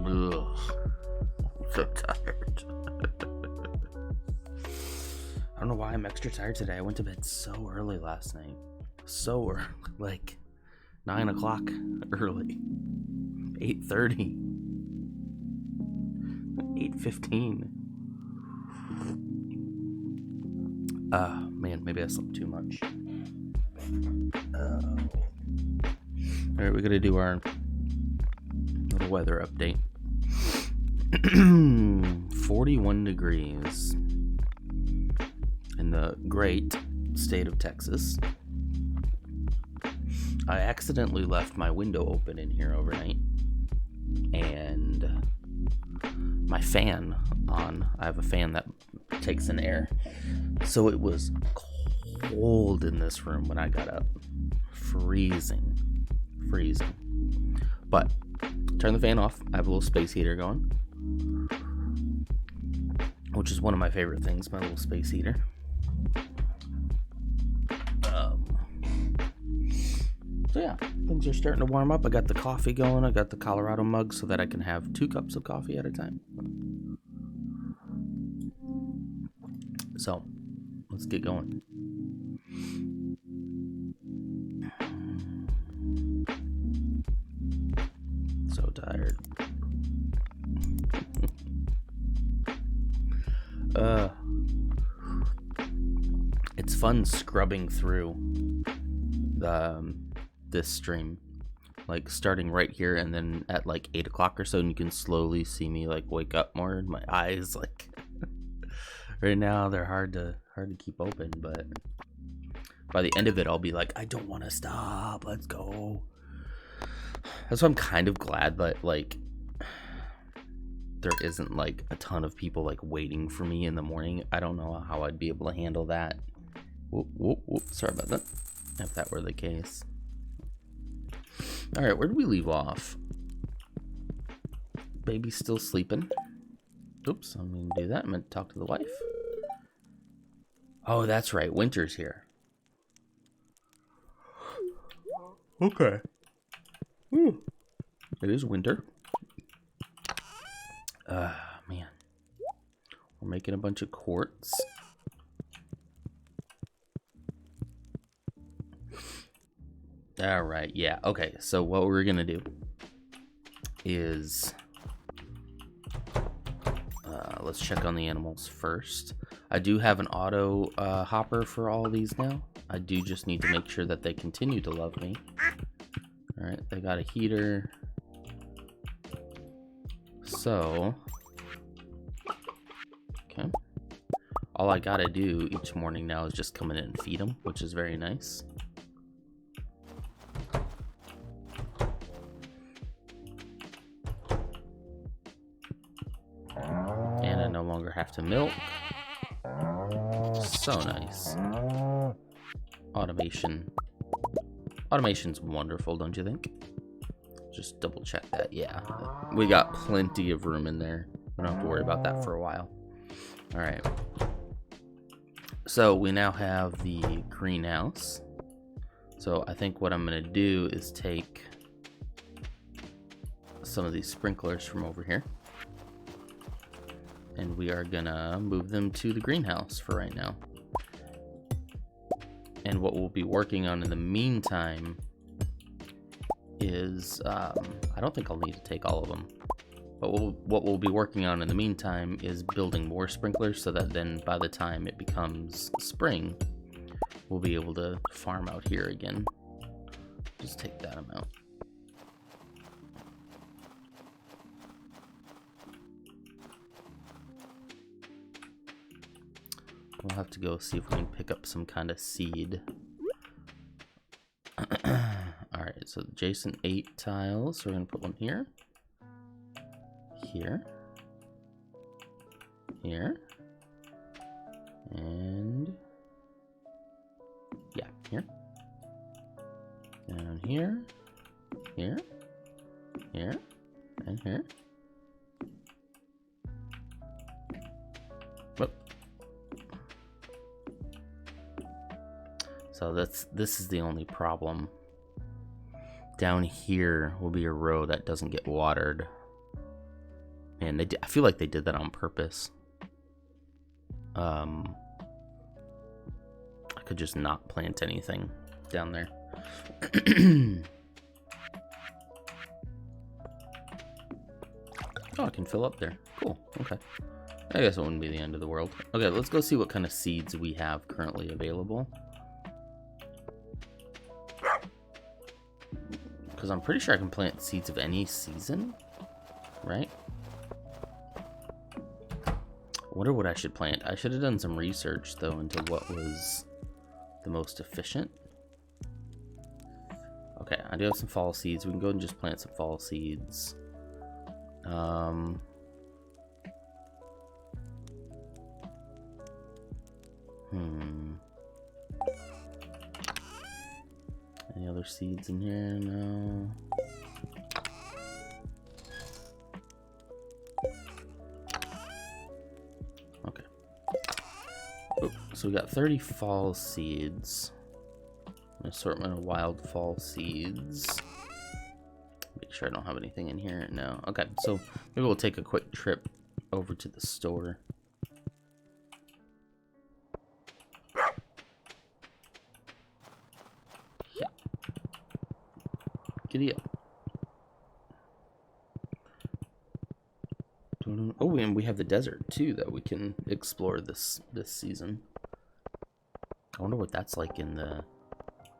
Ugh. I'm so tired. I don't know why I'm extra tired today. I went to bed so early last night. So early. Like 9 o'clock early. 8:30. 8:15. Man, maybe I slept too much. Alright, we gotta do our little weather update. 41 degrees in the great state of Texas. I accidentally left my window open in here overnight, and my fan on. I have a fan that takes in air, so it was cold in this room when I got up. Freezing. But turn the fan off. I have a little space heater going, which is one of my favorite things, my little space heater. So yeah, things are starting to warm up. I got the coffee going. I got the Colorado mug so that I can have 2 cups of coffee at a time. So let's get going. So tired. It's fun scrubbing through this stream, like starting right here, and then at like 8 o'clock or so, and you can slowly see me like wake up more, and my eyes like right now they're hard to keep open, but by the end of it I'll be like, I don't want to stop, let's go. That's why I'm kind of glad that like there isn't like a ton of people like waiting for me in the morning. I don't know how I'd be able to handle that. Whoop, sorry about that, if that were the case. All right, where did we leave off? Baby's still sleeping. Oops, I'm gonna do that. I'm gonna talk to the wife. Oh, that's right, winter's here. Okay. It is winter. Man. We're making a bunch of quartz. Alright, yeah. Okay, so what we're gonna do is let's check on the animals first. I do have an auto hopper for all of these now. I do just need to make sure that they continue to love me. Alright, they got a heater. So, okay. All I gotta do each morning now is just come in and feed them, which is very nice. And I no longer have to milk. So nice. Automation. Automation's wonderful, don't you think? Just double check that. Yeah, we got plenty of room in there. We don't have to worry about that for a while. All right. So we now have the greenhouse. So I think what I'm gonna do is take some of these sprinklers from over here, and we are gonna move them to the greenhouse for right now. And what we'll be working on in the meantime is, I don't think I'll need to take all of them, but what we'll be working on in the meantime is building more sprinklers so that then by the time it becomes spring, we'll be able to farm out here again. Just take that amount. We'll have to go see if we can pick up some kind of seed. Alright, so adjacent 8 tiles. So we're going to put one here. Here. Here. And... yeah, here. Down here. Here. Here. And here. Whoop. So this is the only problem. Down here will be a row that doesn't get watered, and I feel like they did that on purpose. I could just not plant anything down there. Oh, I can fill up there. Cool. Okay. I guess it wouldn't be the end of the world. Okay, let's go see what kind of seeds we have currently available. Because I'm pretty sure I can plant seeds of any season, right? I wonder what I should plant. I should have done some research, though, into what was the most efficient. Okay, I do have some fall seeds. We can go and just plant some fall seeds. Any other seeds in here? No. Okay. Oh, so we got 30 fall seeds. An assortment of wild fall seeds. Make sure I don't have anything in here. No. Okay, so maybe we'll take a quick trip over to the store. Giddy up. Oh, and we have the desert too that we can explore this season. I wonder what that's like in the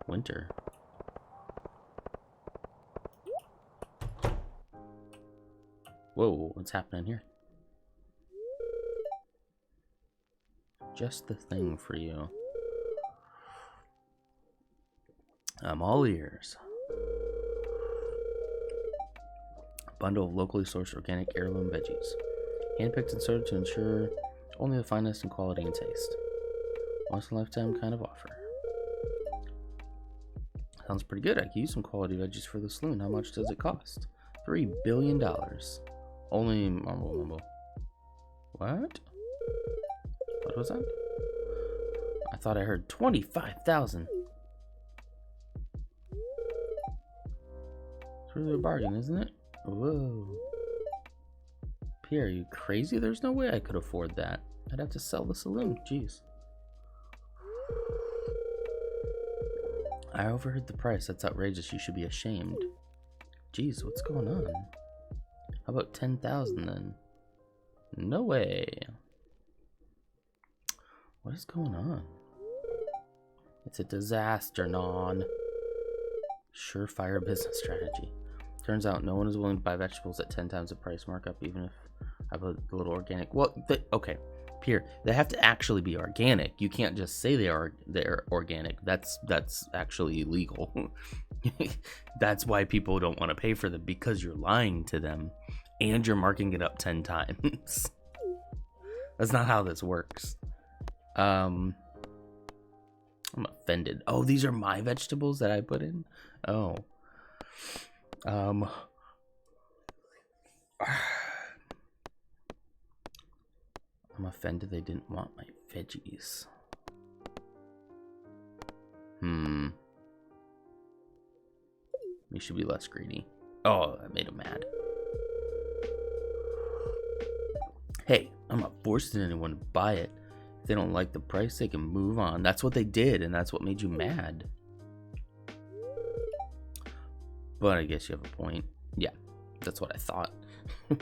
winter. Whoa, what's happening here? Just the thing for you. I'm all ears. Bundle of locally sourced organic heirloom veggies. Handpicked and sorted to ensure only the finest in quality and taste. Once in a lifetime kind of offer. Sounds pretty good. I could use some quality veggies for the saloon. How much does it cost? $3 billion. Only mumble. What? What was that? I thought I heard 25,000. It's really a bargain, isn't it? Whoa. Pierre, are you crazy? There's no way I could afford that. I'd have to sell the saloon. Jeez. I overheard the price. That's outrageous. You should be ashamed. Jeez, what's going on? How about 10,000 then? No way. What is going on? It's a disaster, Non. Surefire business strategy. Turns out no one is willing to buy vegetables at 10 times the price markup, even if I have a little organic. Well, okay, Pierre, they have to actually be organic. You can't just say they're organic. That's actually illegal. That's why people don't want to pay for them, because you're lying to them and you're marking it up 10 times. That's not how this works. I'm offended. Oh, these are my vegetables that I put in? Oh. I'm offended they didn't want my veggies. We should be less greedy. Oh, I made him mad. Hey, I'm not forcing anyone to buy it. If they don't like the price, they can move on. That's what they did, and that's what made you mad. But I guess you have a point. Yeah, that's what I thought. If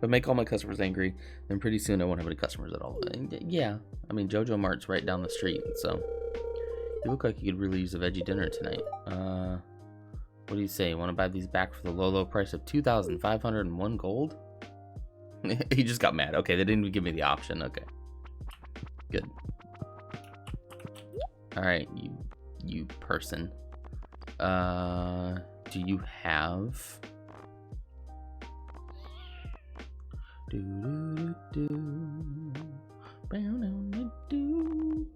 I make all my customers angry, then pretty soon I won't have any customers at all. And yeah, I mean, Jojo Mart's right down the street, so you look like you could really use a veggie dinner tonight. What do you say? Want to buy these back for the low price of 2,501 gold? He just got mad. Okay, they didn't even give me the option. Okay, good. All right, you person. Do you have?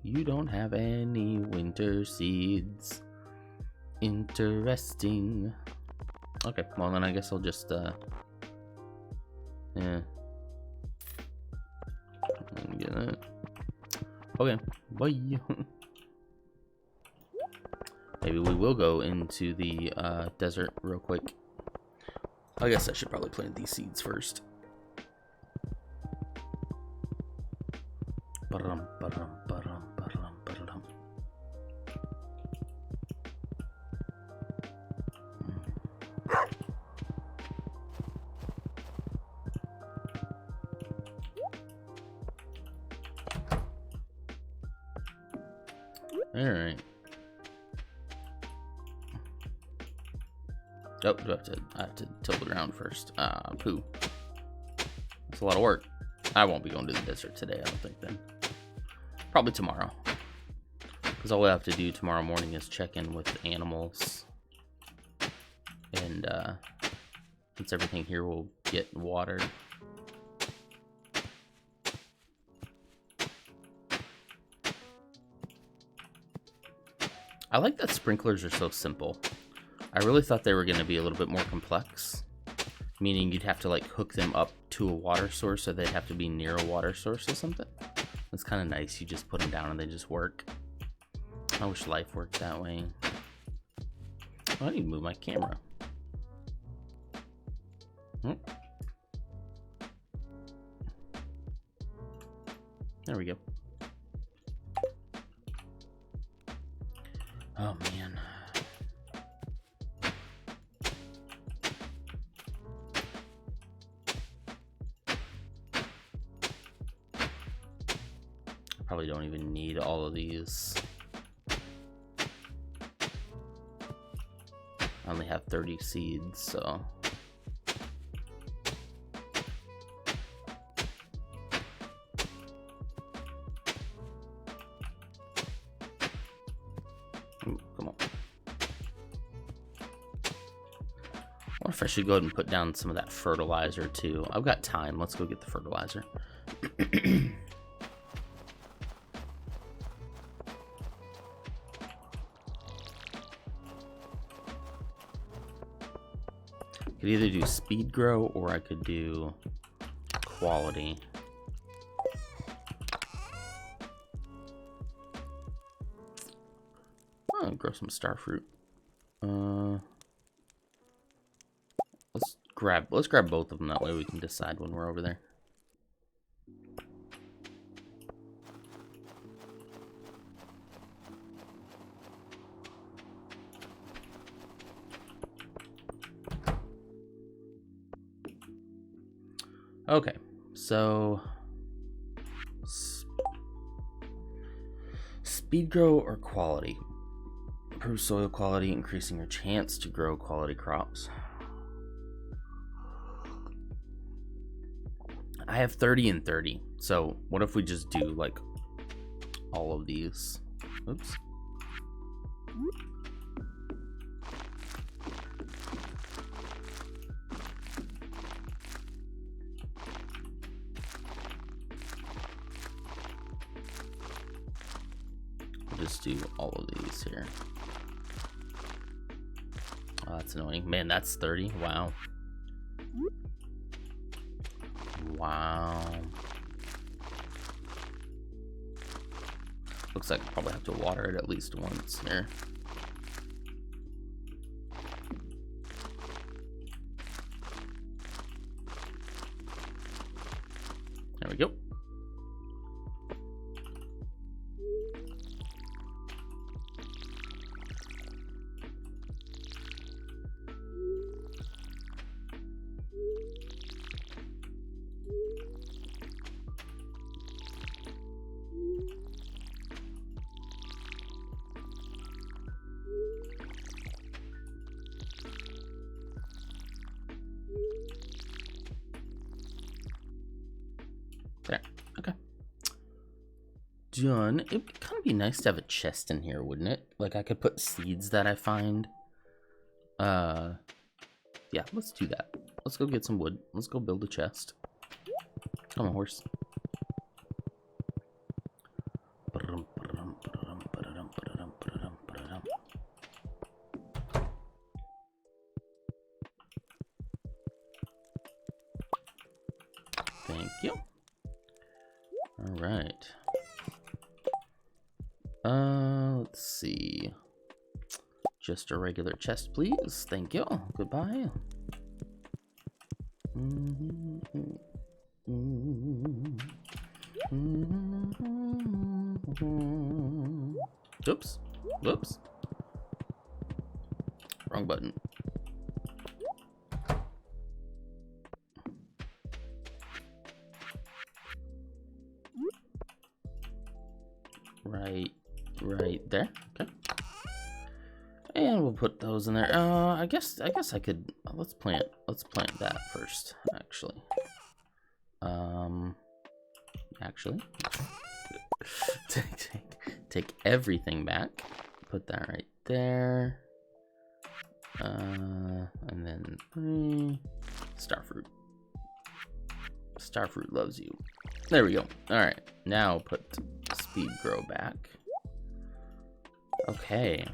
You don't have any winter seeds. Interesting. Okay, well then I guess I'll just yeah. Get it. Okay, bye. Maybe we will go into the desert real quick. I guess I should probably plant these seeds first. All right. Oh, I have to till the ground first. Poo. That's a lot of work. I won't be going to the desert today, I don't think then. Probably tomorrow. Because all we have to do tomorrow morning is check in with the animals. And once everything here will get watered. I like that sprinklers are so simple. I really thought they were going to be a little bit more complex, meaning you'd have to like hook them up to a water source, or they'd have to be near a water source or something. It's kind of nice. You just put them down and they just work. I wish life worked that way. Oh, I need to move my camera. There we go. Oh man. I probably don't even need all of these. I only have 30 seeds, so. Ooh, come on. What if I should go ahead and put down some of that fertilizer too? I've got time. Let's go get the fertilizer. Could either do speed grow or I could do quality. Oh, grow some star fruit. Let's grab both of them, that way we can decide when we're over there. Okay, so speed grow or quality? Improve soil quality, increasing your chance to grow quality crops. I have 30 and 30, so what if we just do like all of these? Oops. We'll just do all of these here. Oh, that's annoying. Man, that's 30. Wow. Wow. Looks like I probably have to water it at least once here. done. It would kind of be nice to have a chest in here, wouldn't it? Like I could put seeds that I find. Yeah, let's do that. Let's go get some wood. Let's go build a chest. Come on, horse. Thank you. All right. Let's see. Just a regular chest, please. Thank you. Goodbye. Oops. Whoops. Wrong button. Right there. Okay. And we'll put those in there. I guess I could let's plant that first, actually. Actually. take everything back. Put that right there. And then starfruit. Starfruit loves you. There we go. All right. Now put speed grow back. Okay.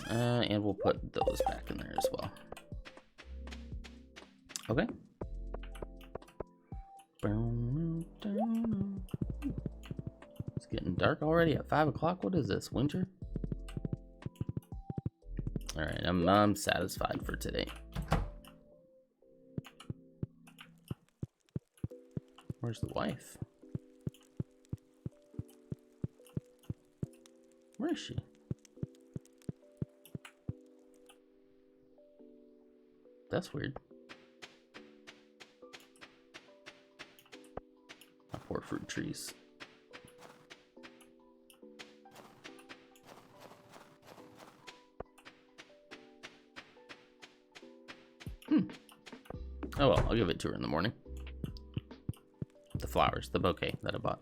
And we'll put those back in there as well. Okay. It's getting dark already at 5 o'clock. What is this, winter? All right, I'm satisfied for today. Where's the wife? Where is she? That's weird. My poor fruit trees. Oh well, I'll give it to her in the morning. The flowers, the bouquet that I bought.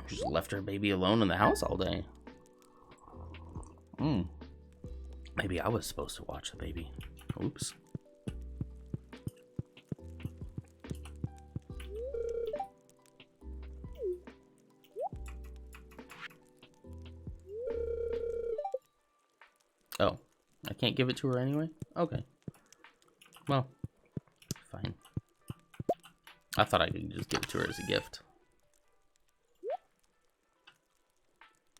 Just left her baby alone in the house all day. Maybe I was supposed to watch the baby. Oops. Oh, I can't give it to her anyway? Okay. Well, fine. I thought I could just give it to her as a gift.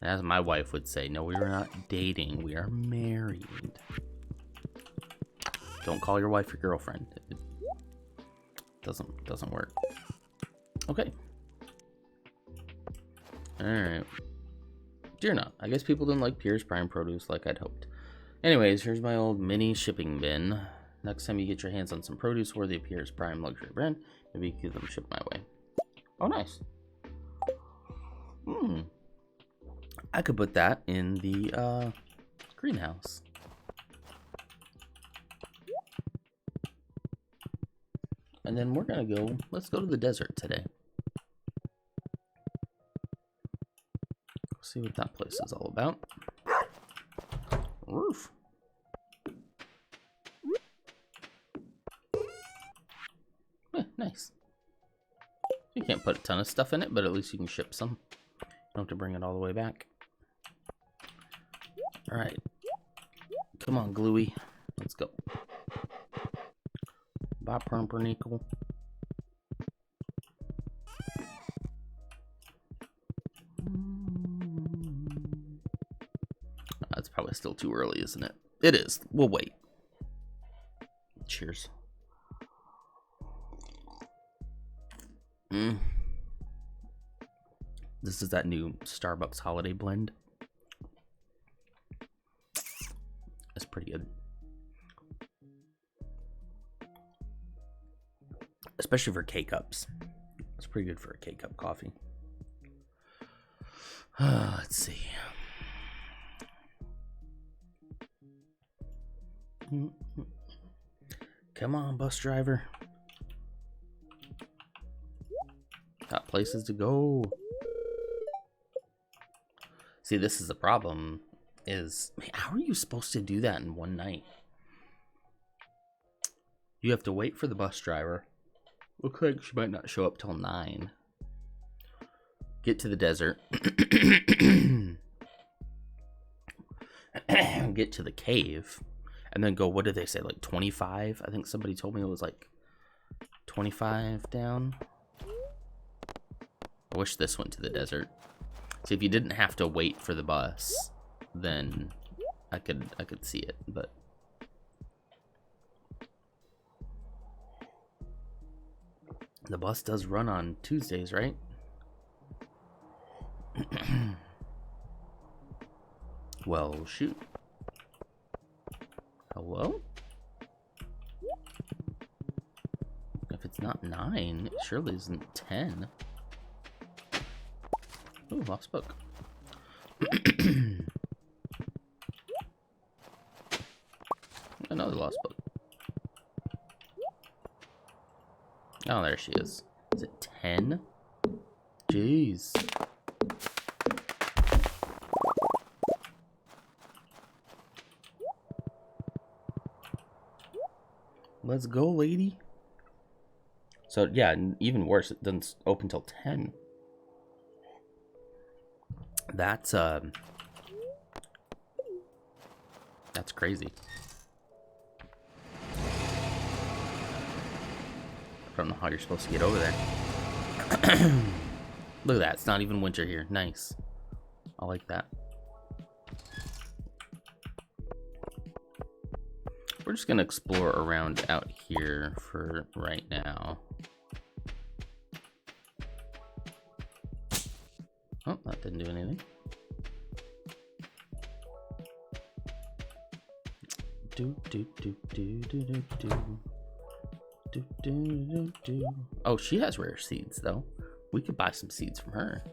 As my wife would say, no, we are not dating, we are married. Don't call your wife your girlfriend. It doesn't work. Okay. Alright. Dear not. I guess people didn't like Pierre's Prime produce like I'd hoped. Anyways, here's my old mini shipping bin. Next time you get your hands on some produce worthy of Pierre's Prime luxury brand, maybe you can get them shipped my way. Oh, nice. I could put that in the greenhouse. And then we're gonna go, let's go to the desert today. See what that place is all about. Roof. Yeah, nice. You can't put a ton of stuff in it, but at least you can ship some. You don't have to bring it all the way back. Alright. Come on, Gluey. Let's go. Bye, Pumpernickel. It's probably still too early, isn't it? It is. We'll wait. Cheers. This is that new Starbucks holiday blend. It's pretty good. Especially for K-Cups. It's pretty good for a K-Cup coffee. Let's see. Come on, bus driver. Got places to go. See, this is the problem. Is how are you supposed to do that in one night? You have to wait for the bus driver. Looks like she might not show up till 9. Get to the desert. Get to the cave. And then go, what did they say? Like 25? I think somebody told me it was like 25 down. I wish this went to the desert. See, if you didn't have to wait for the bus, then I could see it, but the bus does run on Tuesdays, right? Well, shoot. Hello? If it's not 9, it surely isn't 10. Ooh, lost book. Another lost book. Oh, there she is. Is it 10? Jeez. Let's go, lady. So, yeah, even worse, it doesn't open till 10. That's crazy. I don't know how you're supposed to get over there. Look at that. It's not even winter here. Nice. I like that. We're just going to explore around out here for right now. Oh, that didn't do anything. Oh, she has rare seeds, though. We could buy some seeds from her.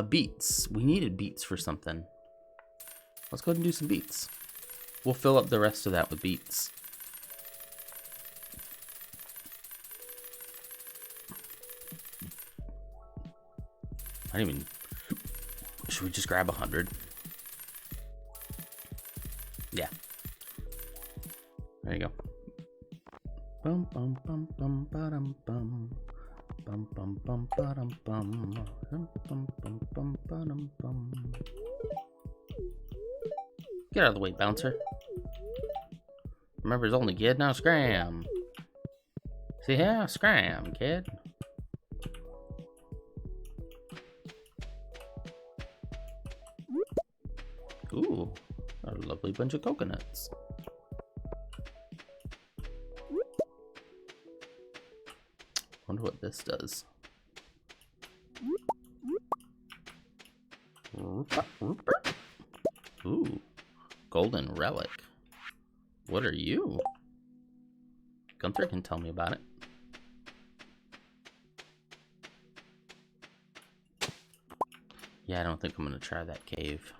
Beets. We needed beets for something. Let's go ahead and do some beets. We'll fill up the rest of that with beets. I don't even... Should we just grab 100? Yeah. There you go. Bum bum bum bum ba-dum bum. Bum bum bum ba-dum bum. Bum bum bum bum ba-dum bum. Get out of the way, bouncer. Remember, it's only kid, now scram. See here? Scram, kid. Ooh, a lovely bunch of coconuts. Wonder what this does. Ooh, golden relic. What are you? Gunther can tell me about it. Yeah, I don't think I'm gonna try that cave.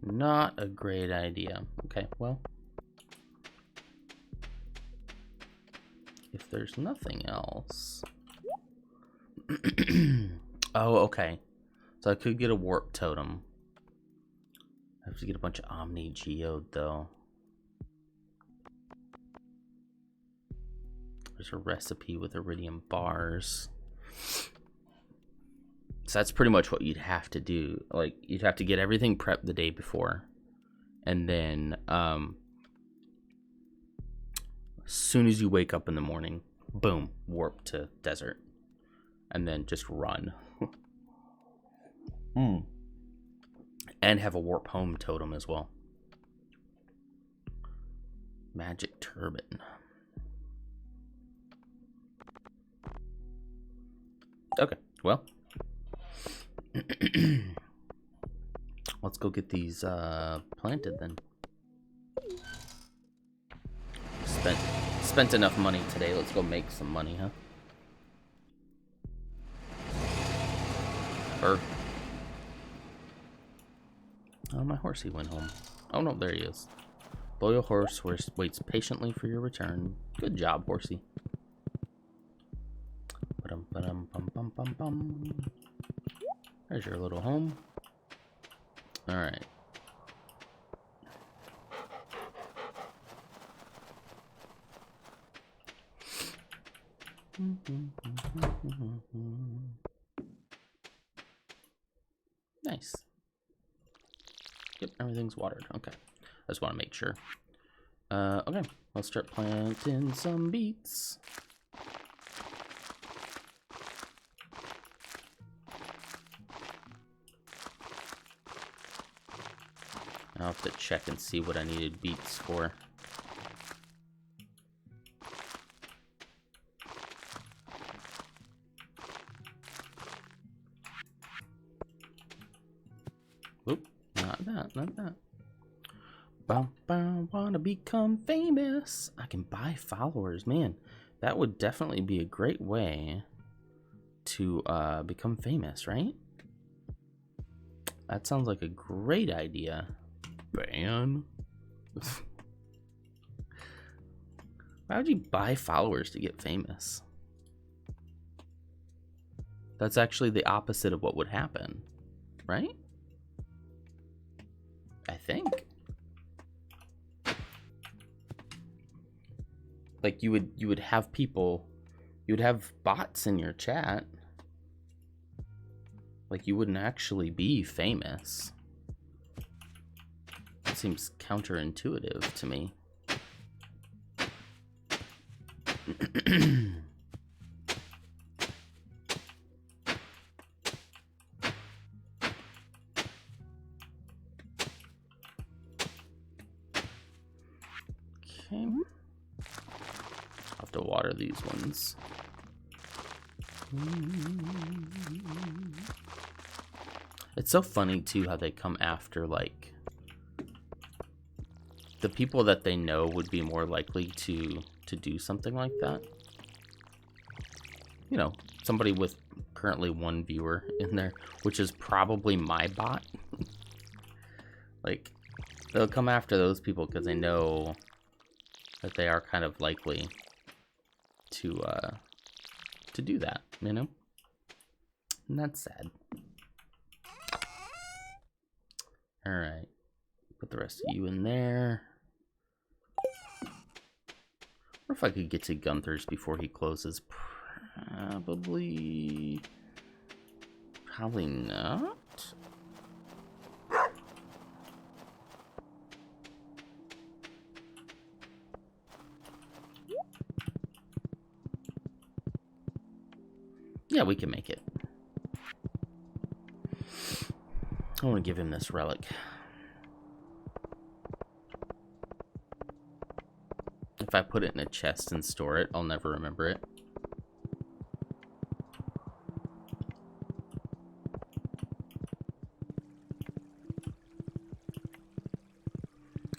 Not a great idea. Okay, well. If there's nothing else. Oh, okay. So I could get a warp totem. I have to get a bunch of Omni Geode, though. There's a recipe with iridium bars. So that's pretty much what you'd have to do. Like, you'd have to get everything prepped the day before. And then, as soon as you wake up in the morning, boom, warp to desert. And then just run. And have a warp home totem as well. Magic turbine. Okay, well. Let's go get these planted then. Spent enough money today. Let's go make some money, huh? Oh, my horsey went home. Oh no, there he is. Loyal horse waits patiently for your return. Good job, horsey. Ba-dum-ba-dum-bum-bum-bum-bum. There's your little home. All right. Nice. Yep, everything's watered. Okay. I just want to make sure. Okay. Let's start planting some beets. I'll have to check and see what I needed beets for. Oop, not that, not that. Wanna become famous. I can buy followers. Man, that would definitely be a great way to become famous, right? That sounds like a great idea. Ban. Why would you buy followers to get famous? That's actually the opposite of what would happen, right? I think. Like you would have people, you would have bots in your chat. Like you wouldn't actually be famous. It seems counterintuitive to me. Okay. I'll have to water these ones. It's so funny too how they come after, like, the people that they know would be more likely to do something like that. You know, somebody with currently 1 viewer in there, which is probably my bot. Like, they'll come after those people because they know that they are kind of likely to do that, you know? And that's sad. Alright. Put the rest of you in there. Or if I could get to Gunther's before he closes. Probably not. Yeah, we can make it. I want to give him this relic. If I put it in a chest and store it, I'll never remember it.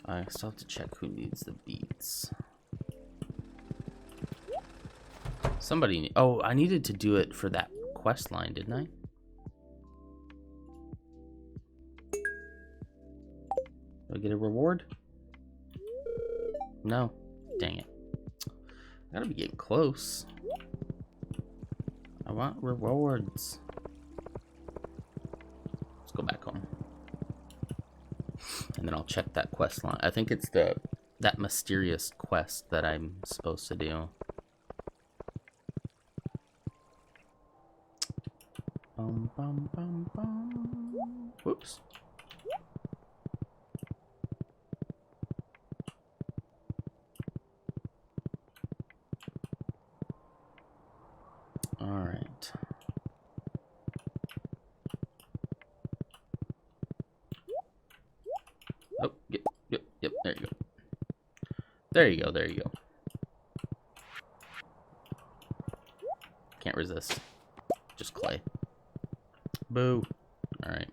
I still have to check who needs the beets. Somebody... Oh, I needed to do it for that quest line, didn't I? Do I get a reward? No. Dang it. I gotta be getting close. I want rewards. Let's go back home. And then I'll check that quest line. I think it's that mysterious quest that I'm supposed to do. Bum, bum, bum, bum. Whoops. All right. Oh, yep, there you go. There you go, there you go. Can't resist. Just clay. Boo. Alright.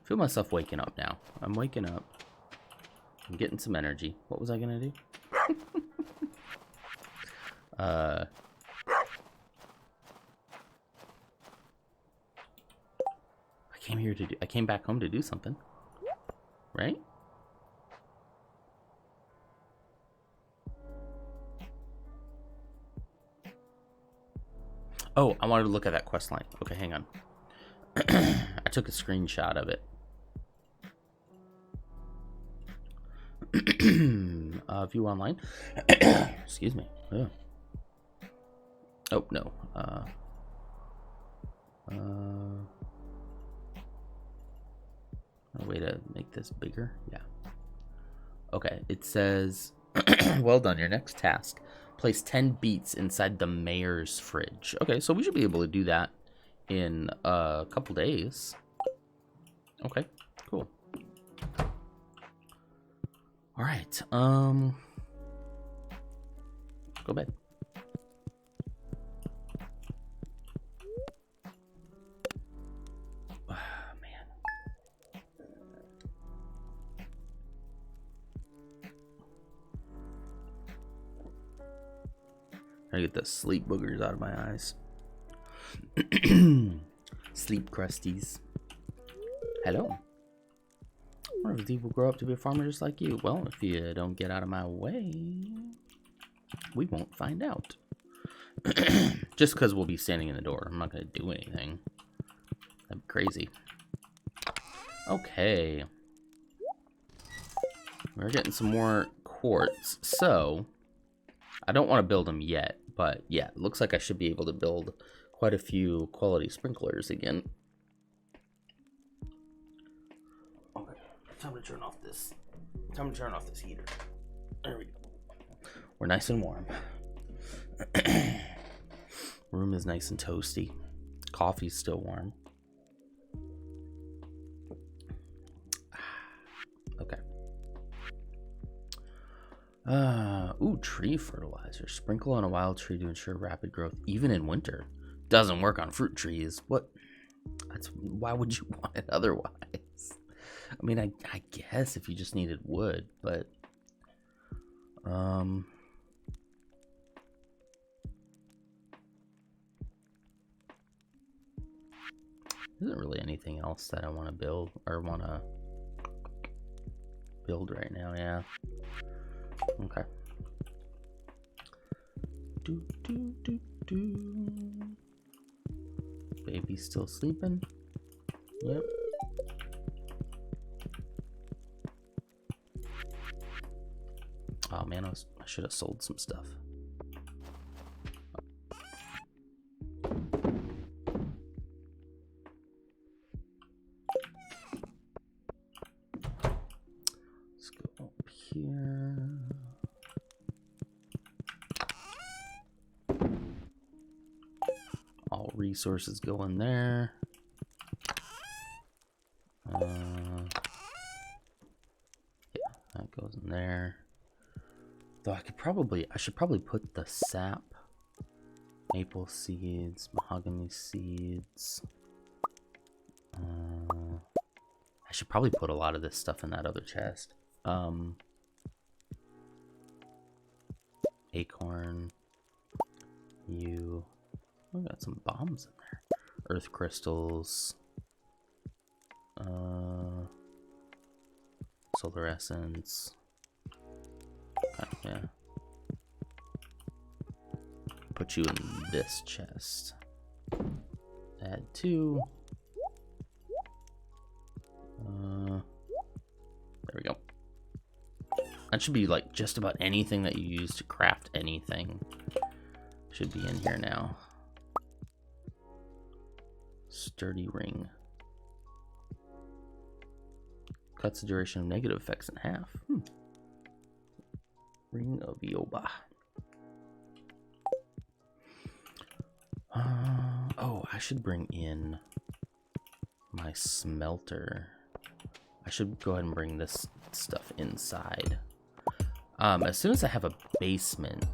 Feel myself waking up now. I'm waking up. I'm getting some energy. What was I gonna do? I came back home to do something, right? Oh, I wanted to look at that quest line. Okay, hang on. I took a screenshot of it. View online. Excuse me. Yeah. Oh no. A way to make this bigger. Yeah. Okay. It says, "Well done. Your next task: place 10 beets inside the mayor's fridge." Okay, so we should be able to do that in a couple days. Okay. Cool. All right. Go bed. Man. I get the sleep boogers out of my eyes. Sleep crusties. Hello. I wonder if Steve will grow up to be a farmer just like you. Well, if you don't get out of my way, we won't find out. Just because we'll be standing in the door. I'm not going to do anything. That'd be crazy. Okay. We're getting some more quartz. So, I don't want to build them yet. But yeah, it looks like I should be able to build quite a few quality sprinklers again. Okay, time to turn off this. Time to turn off this heater. There we go. We're nice and warm. Room is nice and toasty. Coffee's still warm. Okay. Ooh, tree fertilizer. Sprinkle on a wild tree to ensure rapid growth, even in winter. Doesn't work on fruit trees. What? Why would you want it otherwise? I mean, I guess if you just needed wood, but isn't really anything else that I want to build or want to build right now. Yeah. Okay. Baby's still sleeping. Yep. Oh man, I should have sold some stuff. Let's go up here. All resources go in there. Yeah, that goes in there. Though I should probably put the sap, maple seeds, mahogany seeds. I should probably put a lot of this stuff in that other chest. Acorn. We got some bombs in there. Earth crystals. Solar essence. Okay, yeah. Put you in this chest. Add 2. There we go. That should be like just about anything that you use to craft anything. Should be in here now. Sturdy ring. Cuts the duration of negative effects in half. Ring of Yoba. Oh, I should bring in my smelter. I should go ahead and bring this stuff inside. As soon as I have a basement,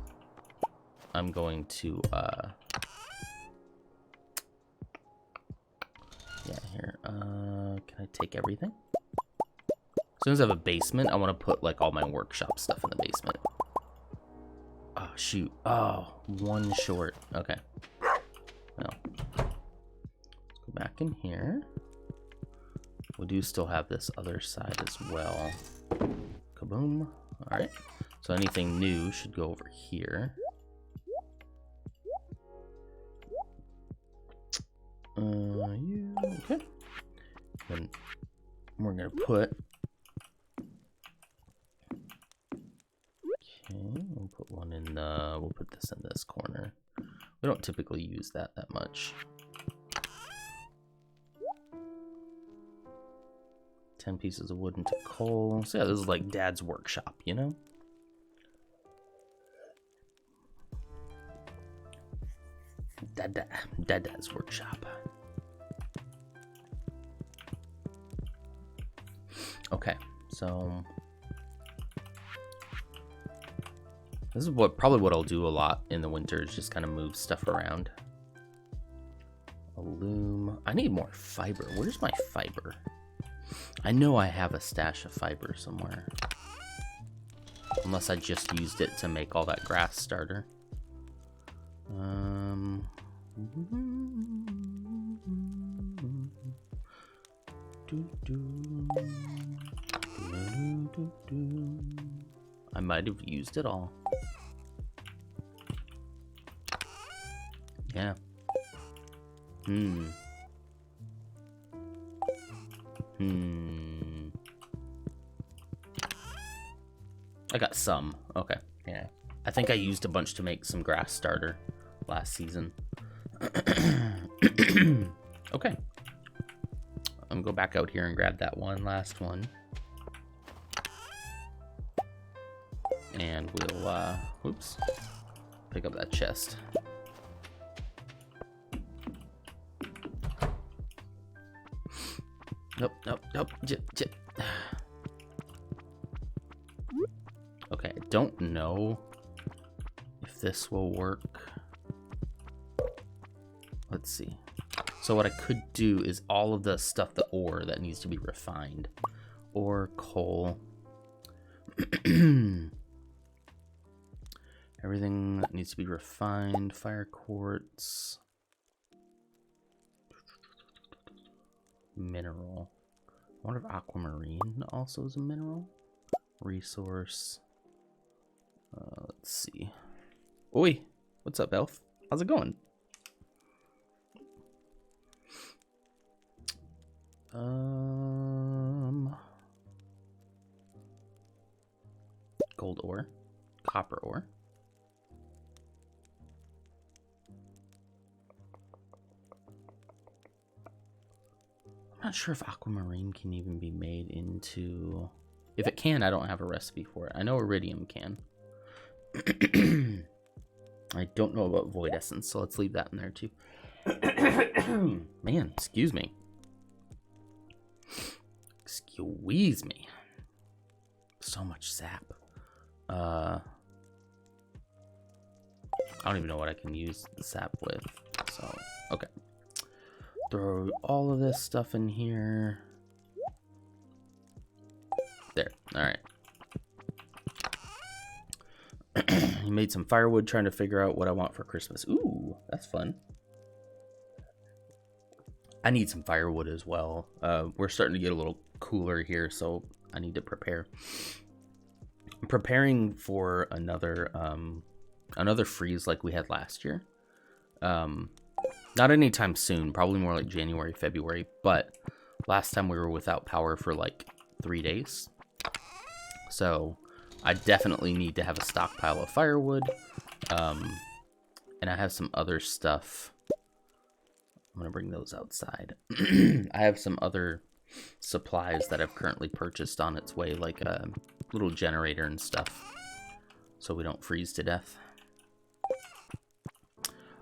I'm going to yeah, here. Can I take everything? As soon as I have a basement, I want to put like all my workshop stuff in the basement. Oh shoot. Oh, 1 short. Okay. Well, let's go back in here. We do still have this other side as well. Kaboom. Alright. So anything new should go over here. Okay. Then we're gonna put. Okay, we'll put one in the. We'll put this in this corner. We don't typically use that much. 10 pieces of wood into coal. So yeah, this is like Dad's workshop, you know? Dad's workshop. Okay, so this is probably what I'll do a lot in the winter is just kind of move stuff around. A loom. I need more fiber. Where's my fiber? I know I have a stash of fiber somewhere. Unless I just used it to make all that grass starter. I might have used it all. Yeah. I got some. Okay. Yeah. I think I used a bunch to make some grass starter last season. Okay. I'm gonna go back out here and grab that one last one. And we'll, whoops, pick up that chest. Nope. Jip. Okay, I don't know if this will work. Let's see. So what I could do is all of the stuff, the ore that needs to be refined. Ore, coal. Everything that needs to be refined. Fire quartz. Mineral. I wonder if aquamarine also is a mineral. Resource. Let's see. Oi, what's up, Elf? How's it going? Gold ore, copper ore. I'm not sure if aquamarine can even be made into... If it can, I don't have a recipe for it. I know iridium can. I don't know about void essence, so let's leave that in there too. Man, excuse me. Excuse me. So much sap. I don't even know what I can use the sap with. So, okay. Throw all of this stuff in here. There. All right. He made some firewood trying to figure out what I want for Christmas. Ooh, that's fun. I need some firewood as well. We're starting to get a little cooler here, so I need to prepare. I'm preparing for another freeze like we had last year. Not anytime soon, probably more like January, February, but last time we were without power for like 3 days. So I definitely need to have a stockpile of firewood. And I have some other stuff. I'm going to bring those outside. I have some other supplies that I've currently purchased on its way, like a little generator and stuff, so we don't freeze to death.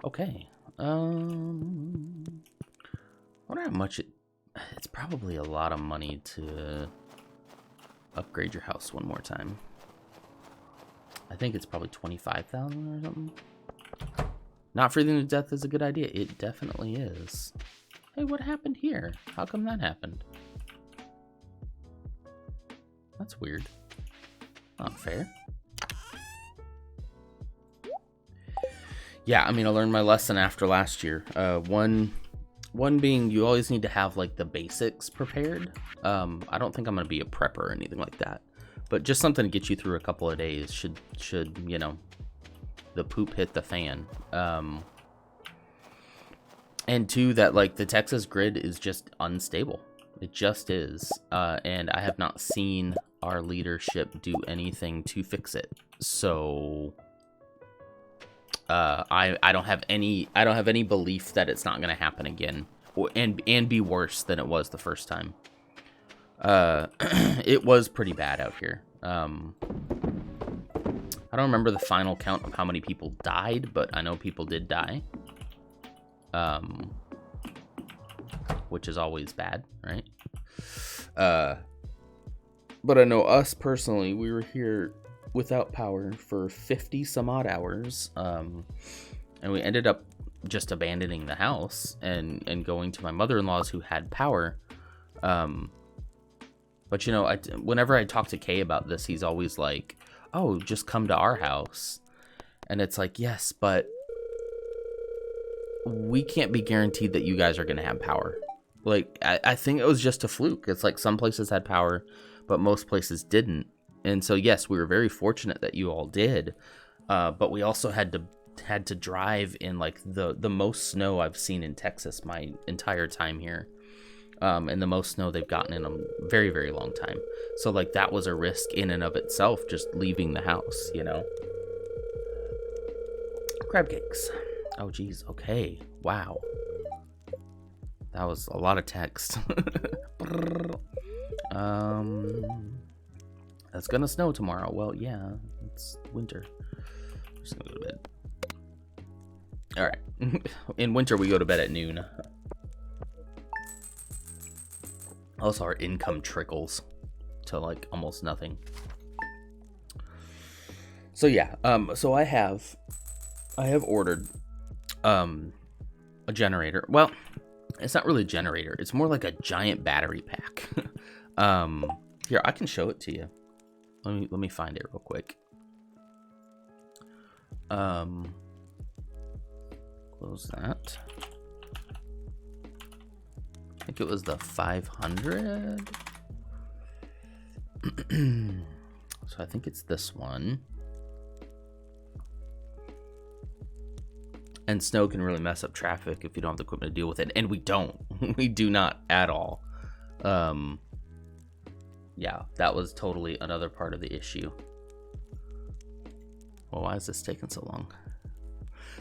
Okay. I wonder how much it's probably a lot of money to upgrade your house one more time. I think it's probably 25,000 or something. Not freezing to death is a good idea. It definitely is. Hey, what happened here? How come that happened? That's weird. Not fair. Yeah, I mean, I learned my lesson after last year. One One being, you always need to have like the basics prepared. I don't think I'm gonna be a prepper or anything like that, but just something to get you through a couple of days should you know, the poop hit the fan. And two, that like the Texas grid is just unstable. It just is, and I have not seen our leadership do anything to fix it. So I don't have any belief that it's not going to happen again, and be worse than it was the first time. It was pretty bad out here. I don't remember the final count of how many people died, but I know people did die. Which is always bad, right? But I know us personally, we were here without power for 50 some odd hours, and we ended up just abandoning the house and going to my mother-in-law's who had power. But you know, whenever I talk to Kay about this, he's always like, oh, just come to our house. And it's like, yes, but we can't be guaranteed that you guys are going to have power. Like, I think it was just a fluke. It's like some places had power, but most places didn't. And so, yes, we were very fortunate that you all did. But we also had to drive in like the most snow I've seen in Texas my entire time here. And the most snow they've gotten in a very, very long time. So like that was a risk in and of itself, just leaving the house, you know. Crab cakes. Oh, geez. Okay. Wow. That was a lot of text. It's gonna snow tomorrow. Well, yeah, it's winter. I'm just gonna go to bed. All right. In winter, we go to bed at noon. Also, our income trickles to like almost nothing. So yeah. So I have ordered a generator. Well, it's not really a generator. It's more like a giant battery pack. Here, I can show it to you. Let me find it real quick. Close that. I think it was the 500. So I think it's this one. And snow can really mess up traffic if you don't have the equipment to deal with it. And we don't. We do not at all. Yeah, that was totally another part of the issue. Well, why is this taking so long?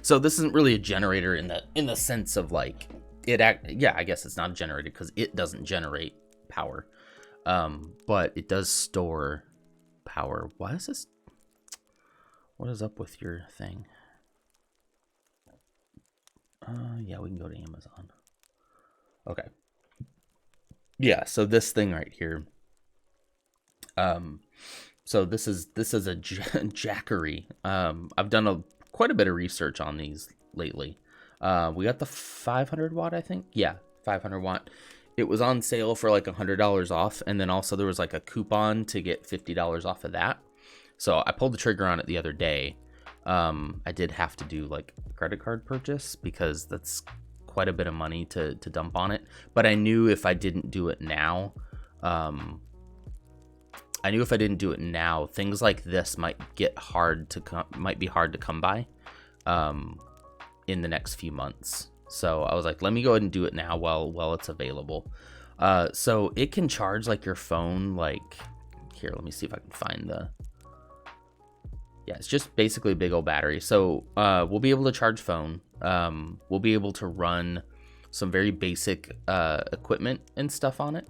So this isn't really a generator in the sense of like yeah, I guess it's not a generator because it doesn't generate power. But it does store power. Why is this? What is up with your thing? Yeah, we can go to Amazon. Okay. Yeah, so this thing right here. So this is a Jackery. I've done quite a bit of research on these lately. We got the 500 watt, I think. Yeah, 500 watt. It was on sale for like $100 off, and then also there was like a coupon to get $50 off of that. So I pulled the trigger on it the other day. I did have to do like a credit card purchase because that's quite a bit of money to dump on it. But I knew if I didn't do it now, things like this might be hard to come by in the next few months. So I was like, let me go ahead and do it now while it's available. So it can charge like your phone. Like, here, let me see if I can find the. Yeah, it's just basically a big old battery. So we'll be able to charge phone. We'll be able to run some very basic equipment and stuff on it.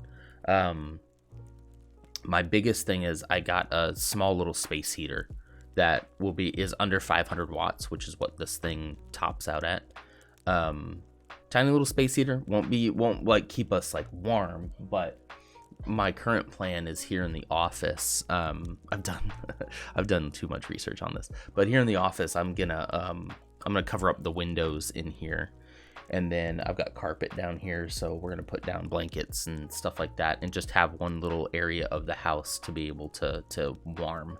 My biggest thing is I got a small little space heater that is under 500 watts, which is what this thing tops out at. Tiny little space heater won't like keep us like warm, but my current plan is here in the office. I've done too much research on this, but here in the office, I'm gonna cover up the windows in here, and then I've got carpet down here, so we're gonna put down blankets and stuff like that, and just have one little area of the house to be able to warm.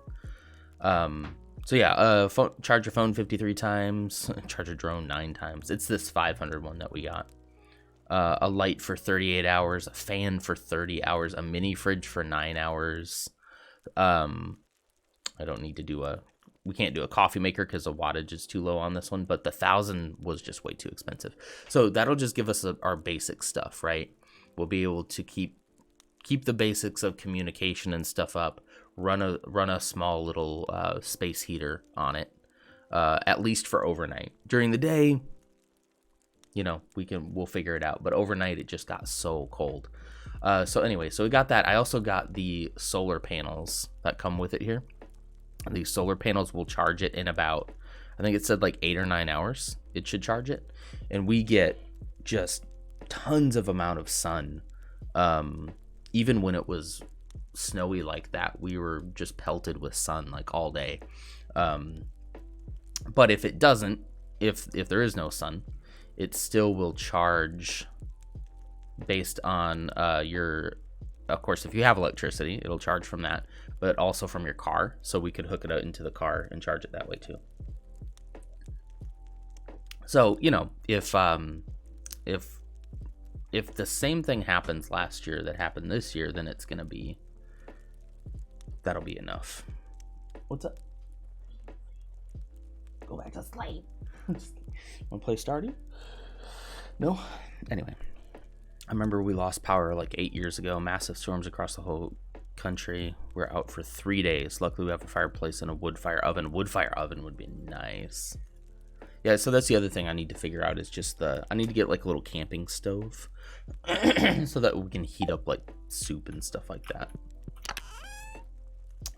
So yeah, charge your phone 53 times, charge your drone 9 times. It's this 500 one that we got. a light for 38 hours, a fan for 30 hours, a mini fridge for 9 hours. I don't need to do we can't do a coffee maker because the wattage is too low on this one, but the 1,000 was just way too expensive. So that'll just give us our basic stuff, right? We'll be able to keep the basics of communication and stuff up, run a small little space heater on it, at least for overnight. During the day, you know, we'll figure it out, but overnight it just got so cold. So anyway, so we got that. I also got the solar panels that come with it here. These solar panels will charge it in about, I think it said like 8 or 9 hours it should charge it, and we get just tons of amount of sun. Even when it was snowy like that, we were just pelted with sun like all day. But if it doesn't, if there is no sun, it still will charge based on of course, if you have electricity, it'll charge from that, but also from your car. So we could hook it out into the car and charge it that way too. So, you know, if the same thing happens last year that happened this year, then it's gonna be, that'll be enough. What's up? Go back to sleep. Wanna play Stardew? No? Anyway. I remember we lost power like 8 years ago. Massive storms across the whole country. We're out for 3 days. Luckily, we have a fireplace and a wood fire oven. Wood fire oven would be nice. Yeah, so that's the other thing I need to figure out is just I need to get like a little camping stove so that we can heat up like soup and stuff like that.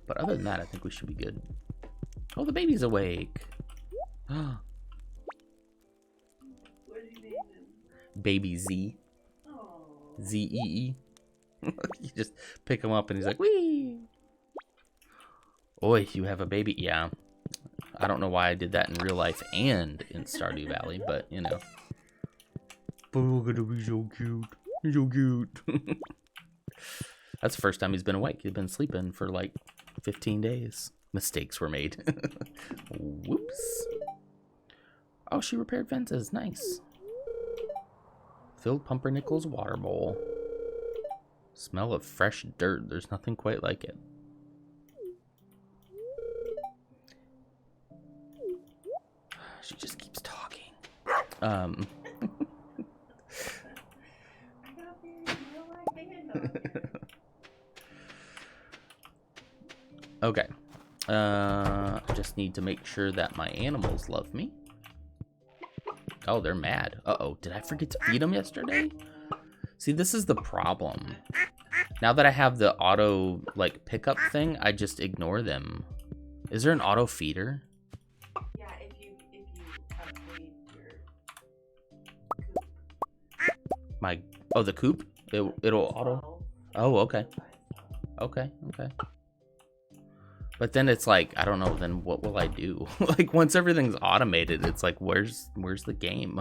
But other than that, I think we should be good. Oh, the baby's awake. What did you name him? Baby Z. Oh. Z-E-E. You just pick him up and he's like, wee. Oi, you have a baby? Yeah. I don't know why I did that in real life and in Stardew Valley, but you know. But look at him, he's so cute. He's so cute. That's the first time he's been awake. He's been sleeping for like 15 days. Mistakes were made. Whoops. Oh, she repaired fences. Nice. Filled Pumpernickel's water bowl. Smell of fresh dirt. There's nothing quite like it. She just keeps talking. Okay. I just need to make sure that my animals love me. Oh, they're mad. Uh-oh, did I forget to feed them yesterday? See, this is the problem. Now that I have the auto, like, pickup thing, I just ignore them. Is there an auto feeder? Yeah, if you upgrade your coop. Oh, the coop? It'll auto? Oh, okay. Okay. But then it's like, I don't know, then what will I do? Like, once everything's automated, it's like, where's the game?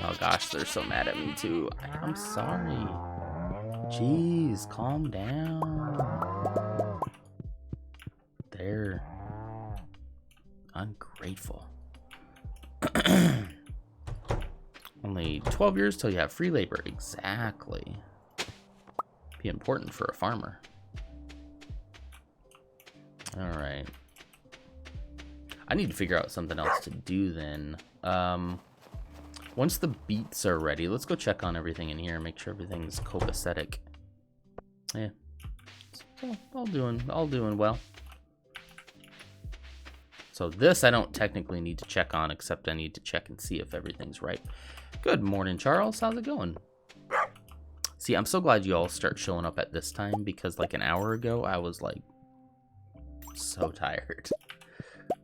Oh gosh, they're so mad at me too. I'm sorry. Jeez, calm down. They're ungrateful. Only 12 years till you have free labor. Exactly. Be important for a farmer. Alright. I need to figure out something else to do then. Once the beets are ready, let's go check on everything in here and make sure everything's copacetic. Yeah. So, all doing well. So this I don't technically need to check on, except I need to check and see if everything's right. Good morning, Charles. How's it going? See, I'm so glad you all start showing up at this time, because like an hour ago, I was like so tired.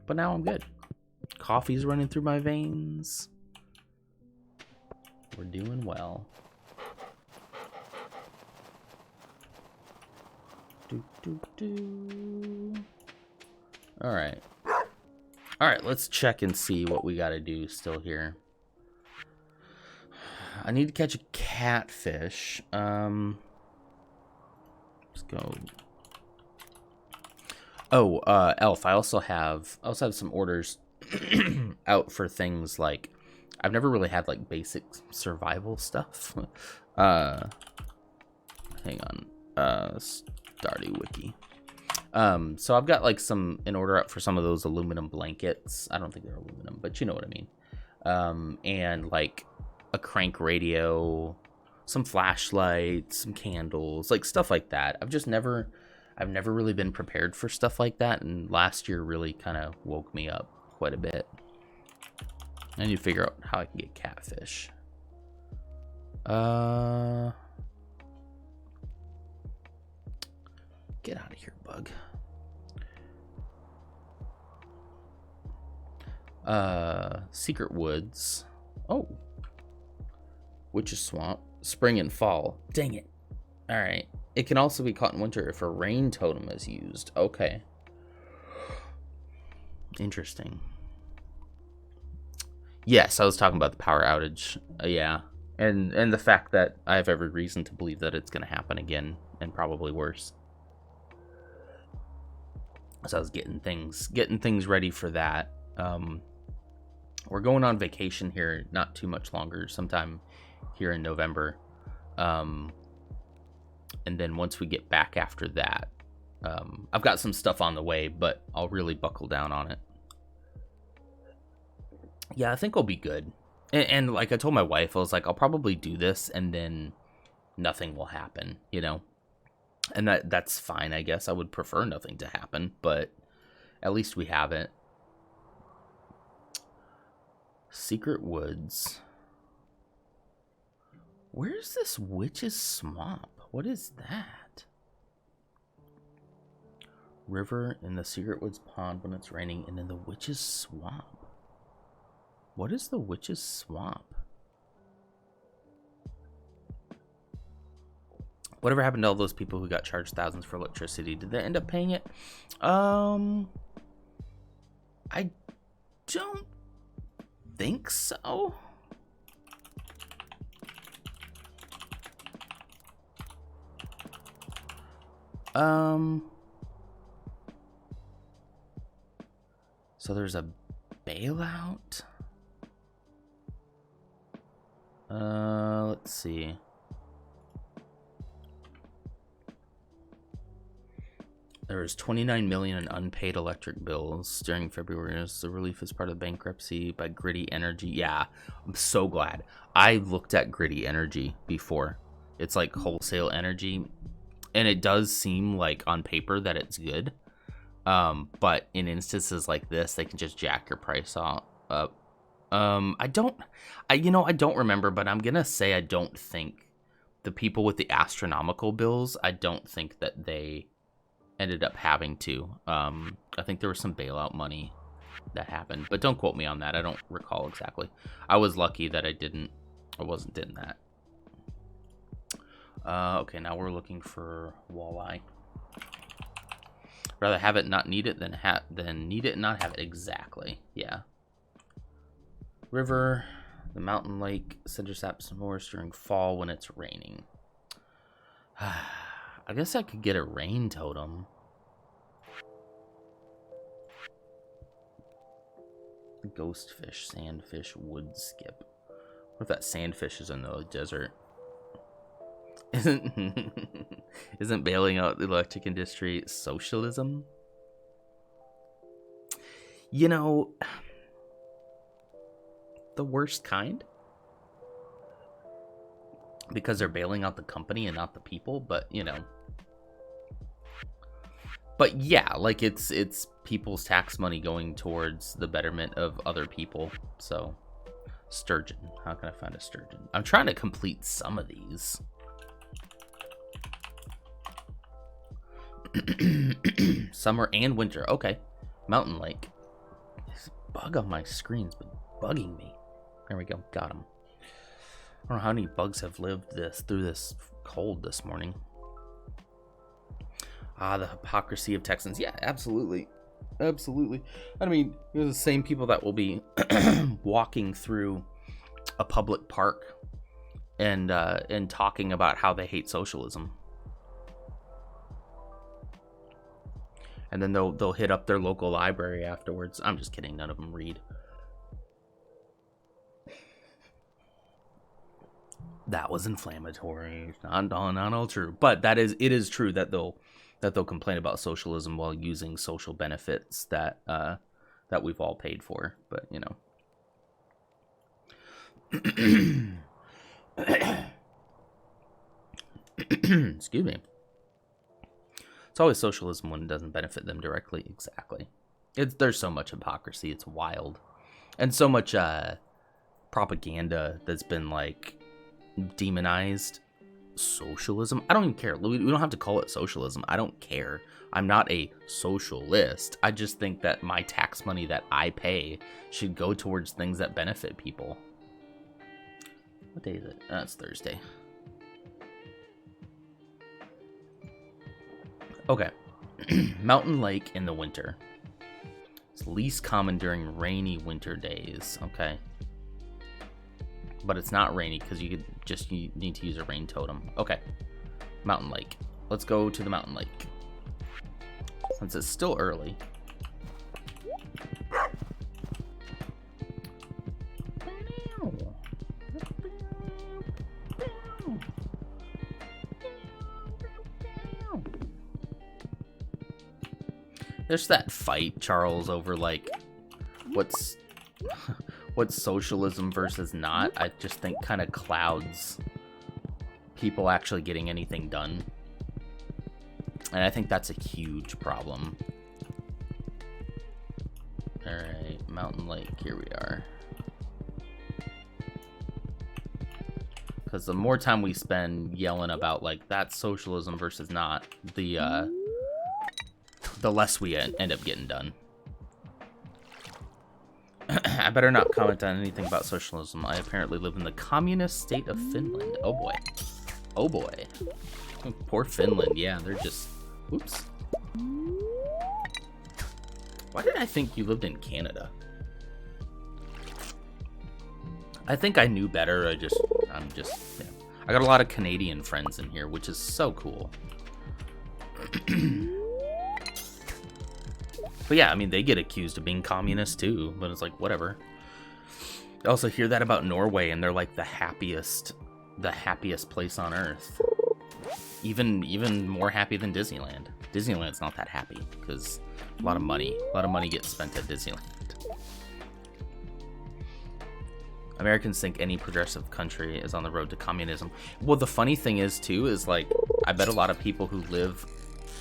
But now I'm good. Coffee's running through my veins. We're doing well. Alright. Alright, let's check and see what we gotta do still here. I need to catch a catfish. Let's go. Oh, Elf, I also have some orders out for things like, I've never really had like basic survival stuff. Hang on. Stardew Wiki. So I've got like some in order up for some of those aluminum blankets. I don't think they're aluminum, but you know what I mean. And like a crank radio, some flashlights, some candles, like stuff like that. I've never really been prepared for stuff like that, and last year really kind of woke me up quite a bit. I need to figure out how I can get catfish. Get out of here, bug. Secret woods. Oh. Witch's swamp. Spring and fall. Dang it. Alright. It can also be caught in winter if a rain totem is used. Okay. Interesting. Yes, I was talking about the power outage. Yeah. And the fact that I have every reason to believe that it's going to happen again, and probably worse. So I was getting things ready for that. We're going on vacation here not too much longer, sometime here in November. And then once we get back after that, I've got some stuff on the way, but I'll really buckle down on it. Yeah, I think we'll be good. And like I told my wife, I was like, I'll probably do this and then nothing will happen, you know? And that's fine, I guess. I would prefer nothing to happen, but at least we have it. Secret woods. Where's this witch's swamp? What is that? River in the secret woods pond when it's raining, and in the witch's swamp. What is the witch's swamp? Whatever happened to all those people who got charged thousands for electricity? Did they end up paying it? I don't think so. So there's a bailout. Let's see. There was 29 million in unpaid electric bills during February as the relief is part of bankruptcy by Gritty Energy. Yeah, I'm so glad. I looked at Gritty Energy before. It's like wholesale energy, and it does seem like on paper that it's good. But in instances like this, they can just jack your price up. I don't remember, but I'm gonna say I don't think the people with the astronomical bills, I don't think that they ended up having to. I think there was some bailout money that happened, but don't quote me on that. I don't recall exactly. I was lucky that I wasn't in that. Okay, now we're looking for walleye. Rather have it not need it than need it and not have it. Exactly. Yeah. River, the mountain lake, cinder saps morse during fall when it's raining. I guess I could get a rain totem. Ghostfish, sandfish, wood skip. What if that sandfish is in the desert? Isn't bailing out the electric industry socialism? You know, the worst kind. Because they're bailing out the company and not the people, but you know. But yeah, like it's people's tax money going towards the betterment of other people. So, sturgeon. How can I find a sturgeon? I'm trying to complete some of these. Summer and winter. Okay. Mountain lake. This bug on my screen's been bugging me. There we go. Got him. I don't know how many bugs have lived through this cold this morning. The hypocrisy of Texans. Yeah, absolutely. Absolutely. I mean, they're the same people that will be walking through a public park and talking about how they hate socialism. And then they'll hit up their local library afterwards. I'm just kidding. None of them read. That was inflammatory. Not all true, but it is true that they'll complain about socialism while using social benefits that we've all paid for. But you know, excuse me. It's always socialism when it doesn't benefit them directly. Exactly. There's so much hypocrisy. It's wild, and so much propaganda that's been like demonized socialism. I don't even care. We don't have to call it socialism. I don't care. I'm not a socialist. I just think that my tax money that I pay should go towards things that benefit people. What day is it? It's Thursday. Okay. Mountain lake in the winter. It's least common during rainy winter days. Okay. But it's not rainy because you need to use a rain totem. Okay. Mountain lake. Let's go to the mountain lake. Since it's still early. There's that fight, Charles, over like what's socialism versus not. I just think kind of clouds people actually getting anything done. And I think that's a huge problem. Alright, Mountain Lake, here we are. Because the more time we spend yelling about like that's socialism versus not, the less we end up getting done. I better not comment on anything about socialism. I apparently live in the communist state of Finland. Oh boy. Oh boy. Poor Finland. Yeah, they're just... Oops. Why did I think you lived in Canada? I think I knew better. I'm just... Yeah. I got a lot of Canadian friends in here, which is so cool. But yeah, I mean, they get accused of being communist too, but it's like, whatever. I also hear that about Norway, and they're like the happiest place on earth. Even more happy than Disneyland. Disneyland's not that happy, because a lot of money gets spent at Disneyland. Americans think any progressive country is on the road to communism. Well, the funny thing is, too, is like, I bet a lot of people who live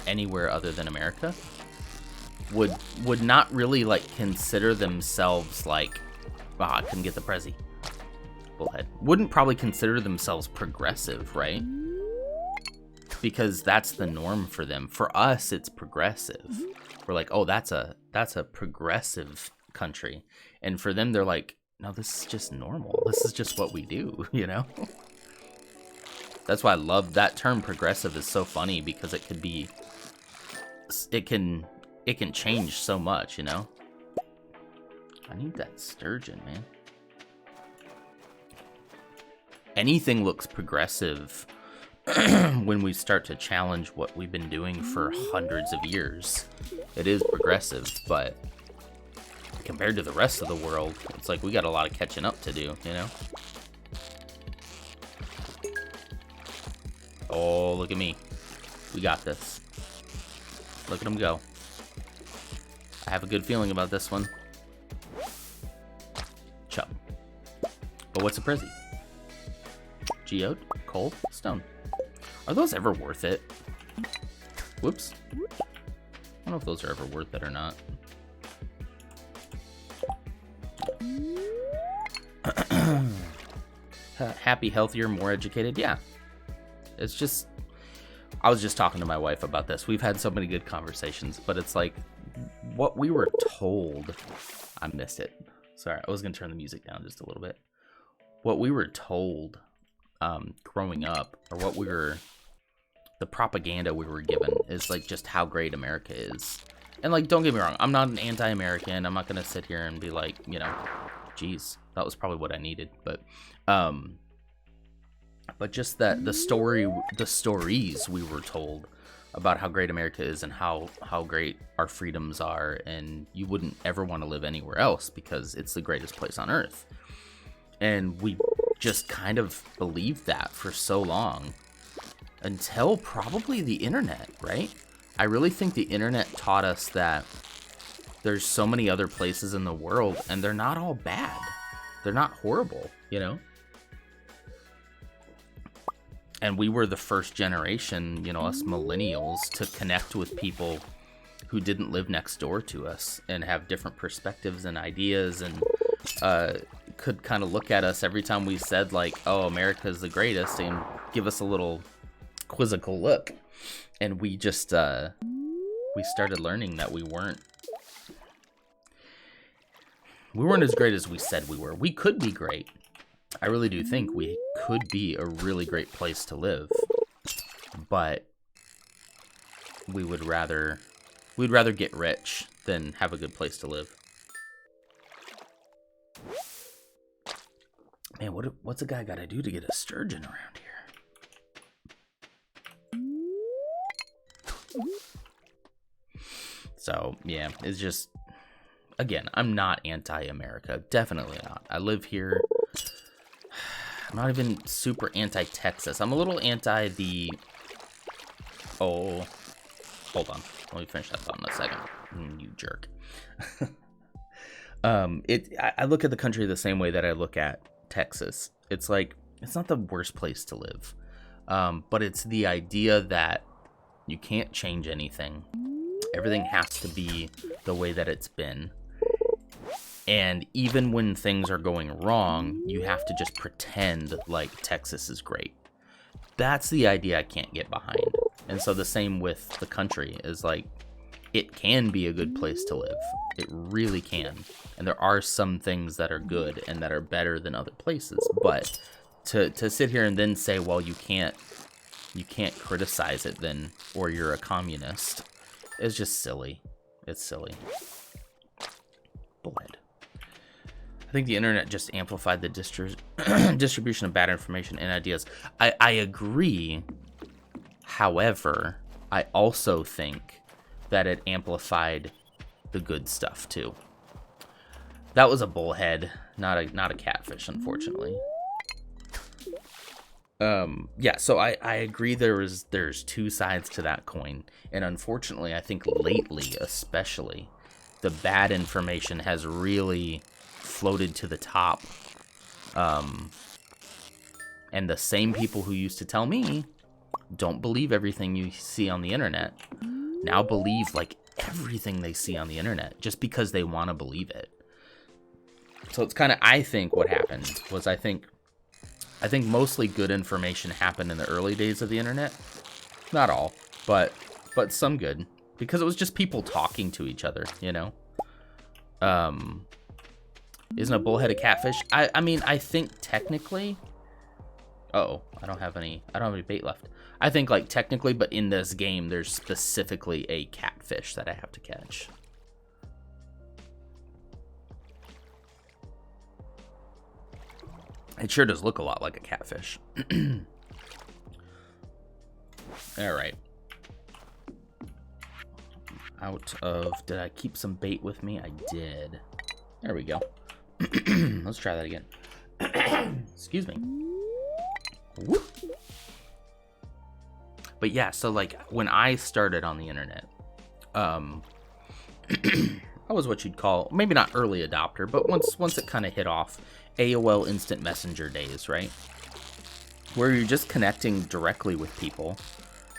anywhere other than America would not really like consider themselves like, I couldn't get the Prezi. Bullhead. Wouldn't probably consider themselves progressive, right? Because that's the norm for them. For us, it's progressive. We're like, oh, that's a progressive country. And for them, they're like, no, this is just normal. This is just what we do, you know? That's why I love that term progressive is so funny, because it can change so much, you know? I need that sturgeon, man. Anything looks progressive when we start to challenge what we've been doing for hundreds of years. It is progressive, but compared to the rest of the world, it's like we got a lot of catching up to do, you know? Oh, look at me. We got this. Look at him go. I have a good feeling about this one. Chub. But what's a Prezi? Geode? Coal? Stone. Are those ever worth it? Whoops. I don't know if those are ever worth it or not. Happy, healthier, more educated? Yeah. It's just... I was just talking to my wife about this. We've had so many good conversations, but it's like... what we were told... I missed it. Sorry, I was going to turn the music down just a little bit. What we were told growing up, or what we were... the propaganda we were given is like just how great America is. And like, don't get me wrong, I'm not an anti-American. I'm not going to sit here and be like, you know, geez, that was probably what I needed. But just that the stories we were told about how great America is and how great our freedoms are, and you wouldn't ever want to live anywhere else because it's the greatest place on earth. And we just kind of believed that for so long until probably the internet, right? I really think the internet taught us that there's so many other places in the world and they're not all bad. They're not horrible, you know? And we were the first generation, you know, us millennials, to connect with people who didn't live next door to us and have different perspectives and ideas, and could kind of look at us every time we said, like, oh, America's the greatest, and give us a little quizzical look. And we just, we started learning that we weren't as great as we said we were. We could be great. I really do think we could be a really great place to live, but we'd rather get rich than have a good place to live. Man, what's a guy got to do to get a sturgeon around here? So, yeah, it's just, again, I'm not anti-America. Definitely not. I live here. I'm not even super anti-Texas. I'm a little anti the... Oh, hold on. Let me finish that thought in a second. You jerk. I look at the country the same way that I look at Texas. It's like, it's not the worst place to live. But it's the idea that you can't change anything. Everything has to be the way that it's been. And even when things are going wrong, you have to just pretend like Texas is great. That's the idea I can't get behind. And so the same with the country is like, it can be a good place to live. It really can. And there are some things that are good and that are better than other places. But to sit here and then say, well, you can't criticize it then, or you're a communist, is just silly. It's silly. Bullhead. I think the internet just amplified the distribution of bad information and ideas. I agree. However, I also think that it amplified the good stuff too. That was a bullhead, not a catfish, unfortunately. Yeah, so I agree there's two sides to that coin. And unfortunately, I think lately, especially, the bad information has really floated to the top. And the same people who used to tell me, don't believe everything you see on the internet, now believe like everything they see on the internet just because they want to believe it. So it's kind of, I think what happened was, I think mostly good information happened in the early days of the internet. Not all, but some good, because it was just people talking to each other, you know? Isn't a bullhead a catfish? I mean, I think technically... Uh-oh, I don't have any bait left. I think, like, technically, but in this game, there's specifically a catfish that I have to catch. It sure does look a lot like a catfish. Alright. Did I keep some bait with me? I did. There we go. Let's try that again. Excuse me. Whoop. But yeah, so like when I started on the internet, I was what you'd call, maybe not early adopter, but once it kind of hit off, AOL Instant Messenger days, right? Where you're just connecting directly with people.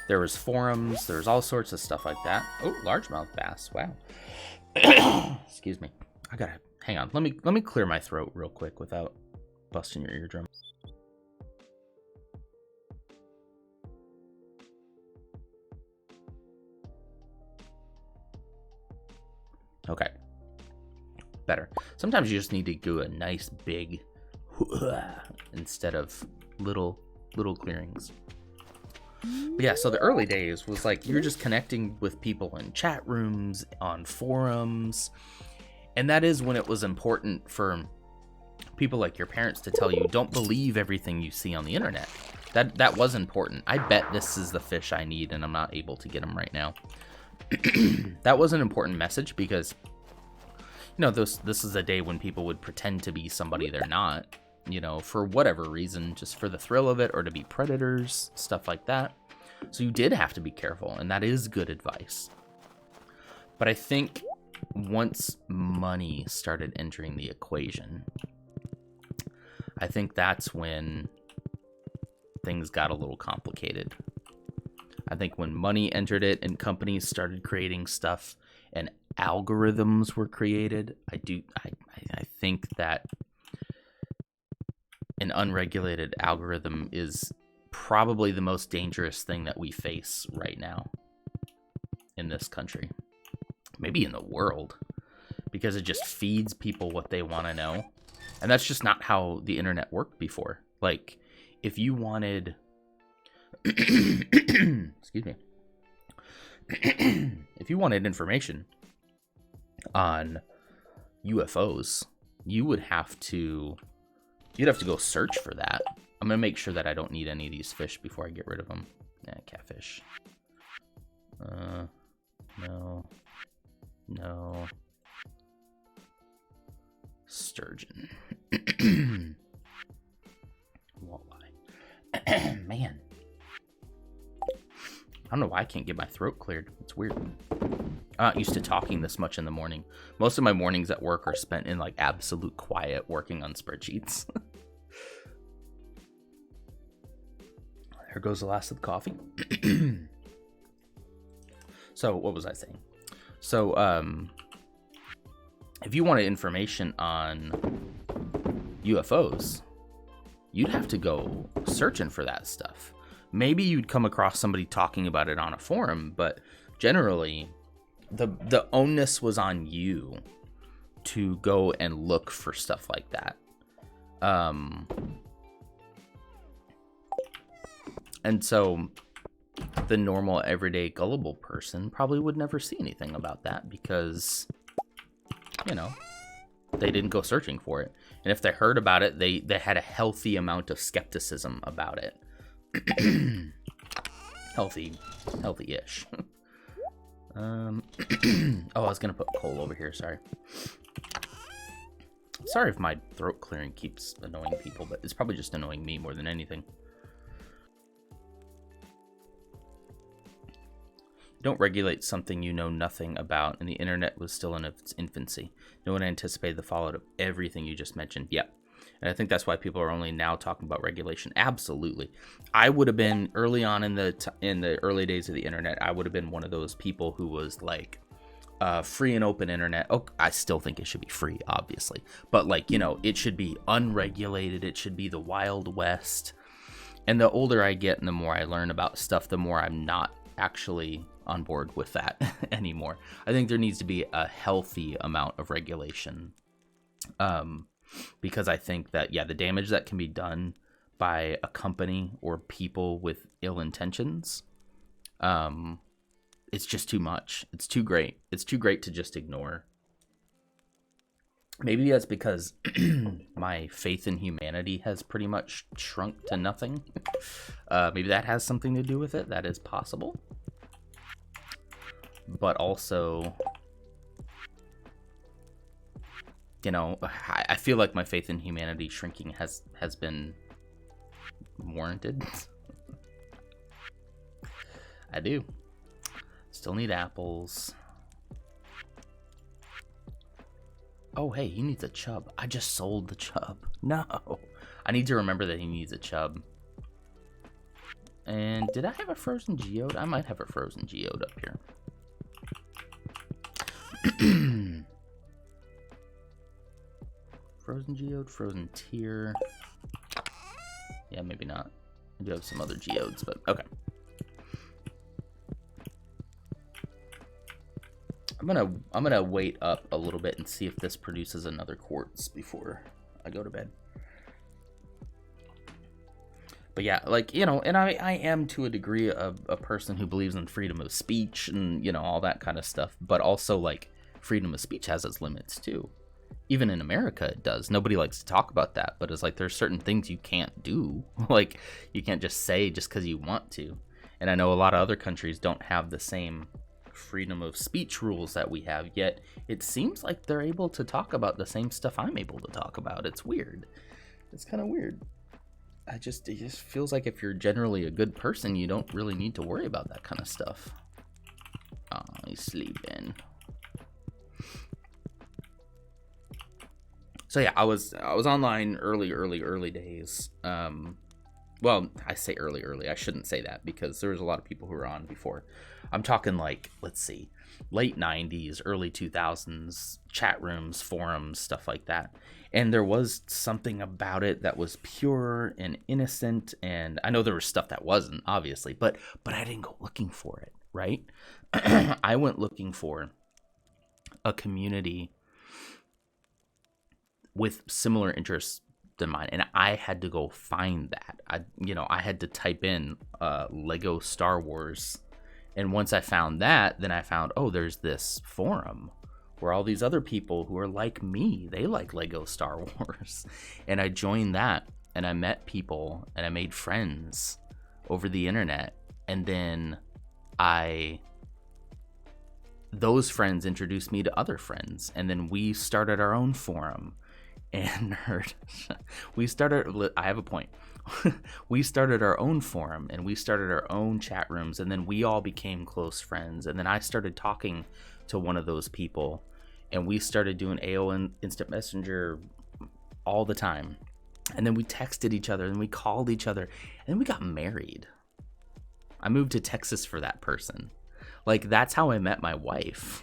There was forums, there was all sorts of stuff like that. Oh, largemouth bass, wow. Excuse me. I gotta, hang on, let me clear my throat real quick without busting your eardrum. Okay. Better. Sometimes you just need to do a nice big instead of little clearings. But yeah, so the early days was like you're just connecting with people in chat rooms, on forums, and that is when it was important for people like your parents to tell you, don't believe everything you see on the internet. That was important. I bet this is the fish I need, and I'm not able to get them right now. That was an important message because, you know, this is a day when people would pretend to be somebody they're not. you know, for whatever reason, just for the thrill of it, or to be predators, stuff like that. So you did have to be careful, and that is good advice. But I think once money started entering the equation, I think that's when things got a little complicated. I think when money entered it and companies started creating stuff and algorithms were created, I think that an unregulated algorithm is probably the most dangerous thing that we face right now in this country, maybe in the world, because it just feeds people what they want to know. And that's just not how the internet worked before. Like, if you wanted excuse me, if you wanted information on UFOs, you'd have to go search for that. I'm gonna make sure that I don't need any of these fish before I get rid of them. Yeah, catfish. No. Sturgeon. Walleye. Man. I don't know why I can't get my throat cleared. It's weird. I'm not used to talking this much in the morning. Most of my mornings at work are spent in like absolute quiet working on spreadsheets. There goes the last of the coffee. So what was I saying? So if you wanted information on UFOs, you'd have to go searching for that stuff. Maybe you'd come across somebody talking about it on a forum, but generally the onus was on you to go and look for stuff like that. And so the normal, everyday, gullible person probably would never see anything about that because, you know, they didn't go searching for it. And if they heard about it, they had a healthy amount of skepticism about it. Healthy-ish. Oh, I was gonna put coal over here. Sorry if my throat clearing keeps annoying people, but it's probably just annoying me more than anything. Don't regulate something you know nothing about, and the internet was still in its infancy. No one anticipated the fallout of everything you just mentioned. Yep. And I think that's why people are only now talking about regulation. Absolutely. I would have been early on in the early days of the internet. I would have been one of those people who was like, free and open internet. Oh, I still think it should be free, obviously. But like, you know, it should be unregulated. It should be the Wild West. And the older I get and the more I learn about stuff, the more I'm not actually on board with that anymore. I think there needs to be a healthy amount of regulation. Because I think that, yeah, the damage that can be done by a company or people with ill intentions, it's just too much. It's too great. It's too great to just ignore. Maybe that's because my faith in humanity has pretty much shrunk to nothing. Maybe that has something to do with it. That is possible. But also, you know, I feel like my faith in humanity shrinking has been warranted. I do. Still need apples. Oh, hey, he needs a chub. I just sold the chub. No. I need to remember that he needs a chub. And did I have a frozen geode? I might have a frozen geode up here. Frozen geode, frozen tier. Yeah, maybe not. I do have some other geodes, but okay. I'm gonna wait up a little bit and see if this produces another quartz before I go to bed. But yeah, like, you know, and I am to a degree a person who believes in freedom of speech and, you know, all that kind of stuff. But also, like, freedom of speech has its limits too. Even in America, it does. Nobody likes to talk about that, but it's like there's certain things you can't do. Like, you can't just say just because you want to. And I know a lot of other countries don't have the same freedom of speech rules that we have, yet it seems like they're able to talk about the same stuff I'm able to talk about. It's weird. It's kind of weird. It just feels like if you're generally a good person, you don't really need to worry about that kind of stuff. Oh, he's sleeping. So yeah, I was online early days. Well, I say early. I shouldn't say that because there was a lot of people who were on before. I'm talking like, let's see, late 90s, early 2000s, chat rooms, forums, stuff like that. And there was something about it that was pure and innocent. And I know there was stuff that wasn't, obviously, but I didn't go looking for it, right? I went looking for a community with similar interests than mine, and I had to go find that. I had to type in Lego Star Wars, and once I found that, then I found, oh, there's this forum where all these other people who are like me, they like Lego Star Wars, and I joined that, and I met people, and I made friends over the internet, and then those friends introduced me to other friends, and then we started our own forum. And nerd, I have a point. We started our own forum and we started our own chat rooms, and then we all became close friends. And then I started talking to one of those people, and we started doing AOL Instant Messenger all the time. And then we texted each other and we called each other, and then we got married. I moved to Texas for that person. Like, that's how I met my wife.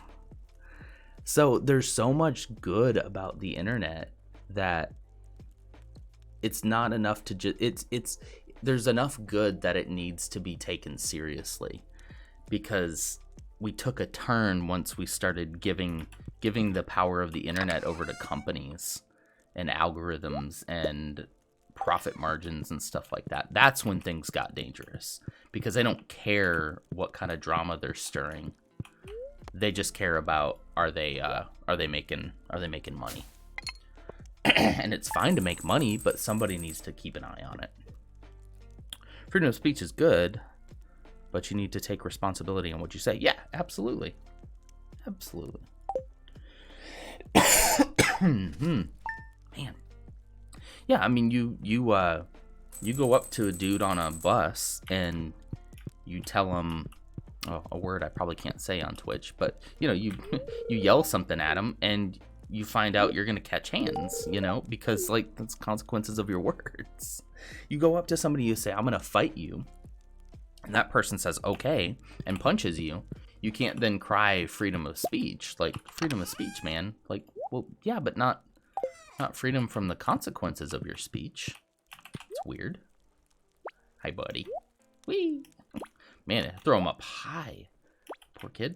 So there's so much good about the internet that it's not enough to just there's enough good that it needs to be taken seriously, because we took a turn once we started giving the power of the internet over to companies and algorithms and profit margins and stuff like that. That's when things got dangerous, because they don't care what kind of drama they're stirring. They just care about, are they making money? And it's fine to make money, but somebody needs to keep an eye on it. Freedom of speech is good, but you need to take responsibility on what you say. Yeah, absolutely. Absolutely. Man. Yeah, I mean, you go up to a dude on a bus and you tell him, a word I probably can't say on Twitch, but you yell something at him and you find out you're gonna catch hands, because like that's consequences of your words. You go up to somebody, you say, I'm gonna fight you, and that person says okay and punches you. You can't then cry freedom of speech. Like, freedom of speech, man. Like, well, yeah, but not freedom from the consequences of your speech. It's weird. Hi, buddy. Whee! Man, throw him up high. Poor kid.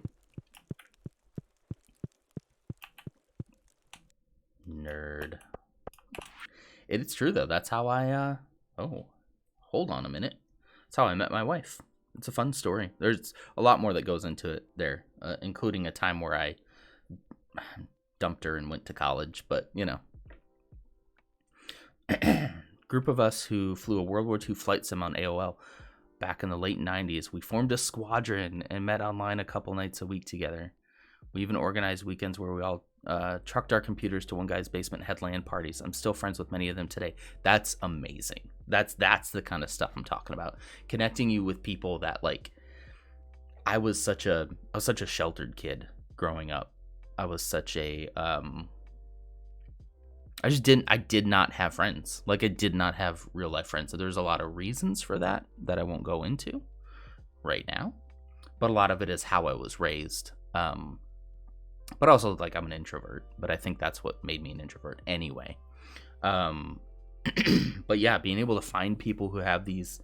Nerd. It's true, though. That's how I, hold on a minute. That's how I met my wife. It's a fun story. There's a lot more that goes into it there, including a time where I dumped her and went to college, but, Group of us who flew a World War II flight sim on AOL back in the late 90s. We formed a squadron and met online a couple nights a week together. We even organized weekends where we all trucked our computers to one guy's basement and had LAN parties. I'm still friends with many of them today. That's amazing. That's the kind of stuff I'm talking about. Connecting you with people that, like, I was such a sheltered kid growing up. I was such a I did not have friends. Like, I did not have real life friends. So there's a lot of reasons for that I won't go into right now. But a lot of it is how I was raised. But also, like, I'm an introvert. But I think that's what made me an introvert anyway. But yeah, being able to find people who have these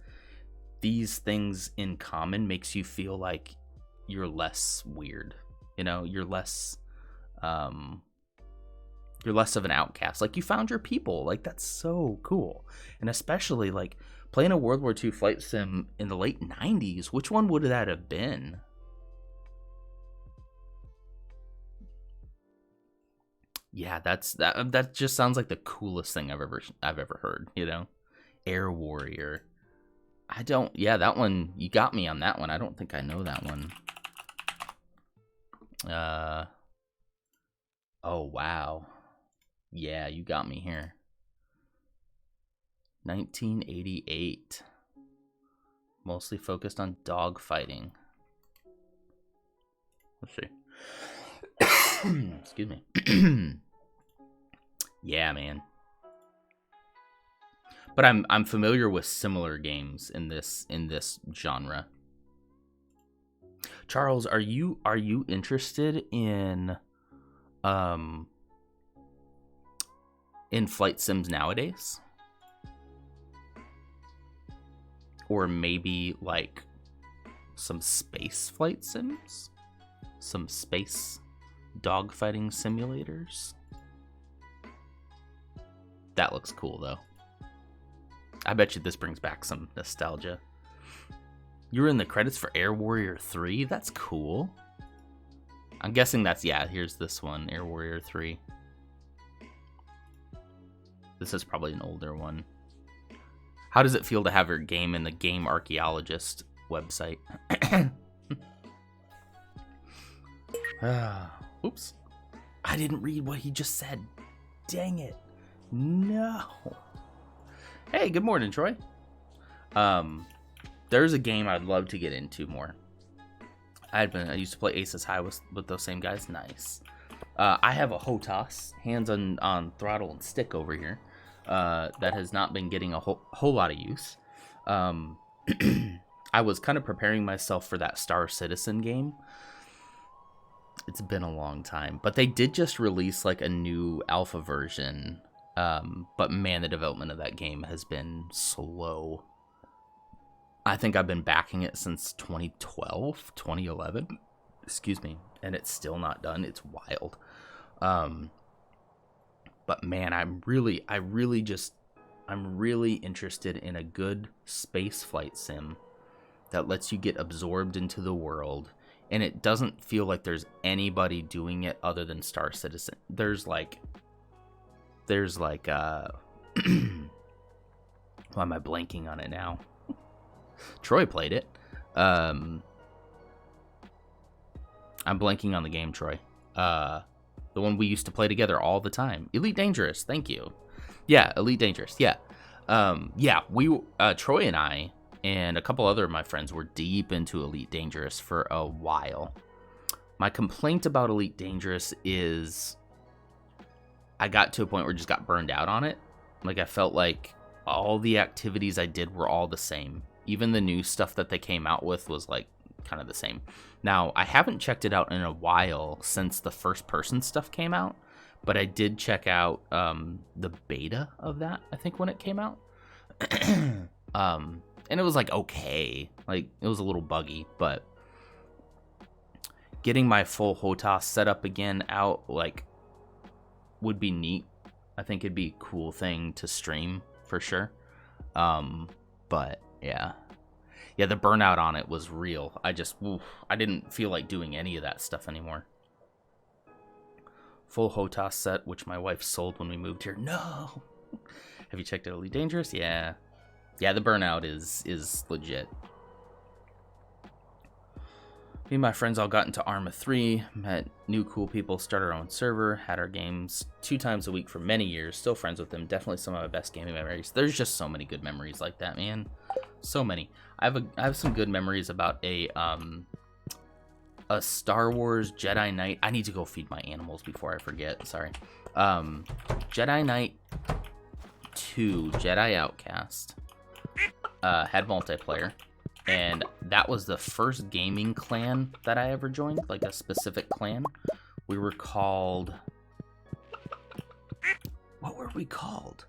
things in common makes you feel like you're less weird. You're less of an outcast. Like, you found your people. Like, that's so cool. And especially, like, playing a World War II flight sim in the late 90s. Which one would that have been? Yeah, that just sounds like the coolest thing I've ever heard, Air Warrior. Yeah, that one, you got me on that one. I don't think I know that one. Oh, wow. Yeah, you got me here. 1988. Mostly focused on dog fighting. Let's see. Excuse me. Yeah, man. But I'm familiar with similar games in this genre. Charles, are you interested in flight sims nowadays? Or maybe like some space flight sims? Some space dogfighting simulators? That looks cool though. I bet you this brings back some nostalgia. You were in the credits for Air Warrior 3? That's cool. I'm guessing that's, yeah, here's this one, Air Warrior 3. This is probably an older one. How does it feel to have your game in the Game Archaeologist website? Oops. I didn't read what he just said. Dang it. No. Hey, good morning, Troy. There's a game I'd love to get into more. I used to play Aces High with those same guys. Nice. I have a HOTAS, hands on throttle and stick over here, that has not been getting a whole lot of use. I was kind of preparing myself for that Star Citizen game. It's been a long time, but they did just release like a new alpha version. But man, the development of that game has been slow. I think I've been backing it since 2012, 2011, excuse me, and it's still not done. It's wild. But man, I'm really interested in a good space flight sim that lets you get absorbed into the world, and it doesn't feel like there's anybody doing it other than Star Citizen. There's like why am I blanking on it now? Troy played it. I'm blanking on the game, Troy. The one we used to play together all the time. Elite Dangerous, thank you. Yeah, Elite Dangerous, yeah. We Troy and I and a couple other of my friends were deep into Elite Dangerous for a while. My complaint about Elite Dangerous is I got to a point where I just got burned out on it. Like, I felt like all the activities I did were all the same. Even the new stuff that they came out with was like kind of the same. Now, I haven't checked it out in a while since the first person stuff came out, but I did check out the beta of that, I think, when it came out. And it was like okay. Like, it was a little buggy, but getting my full HOTAS setup again out, like, would be neat. I think it'd be a cool thing to stream for sure. But yeah, the burnout on it was real. I didn't feel like doing any of that stuff anymore. Full HOTAS set, which my wife sold when we moved here. No. Have you checked out Elite Dangerous? Yeah, the burnout is legit. Me and my friends all got into Arma 3, met new cool people, started our own server, had our games 2 times a week for many years, still friends with them, definitely some of my best gaming memories. There's just so many good memories like that, man. So many. I have some good memories about a Star Wars Jedi Knight. I need to go feed my animals before I forget, sorry. Jedi Knight 2, Jedi Outcast, had multiplayer. And that was the first gaming clan that I ever joined, like a specific clan. We were called... What were we called?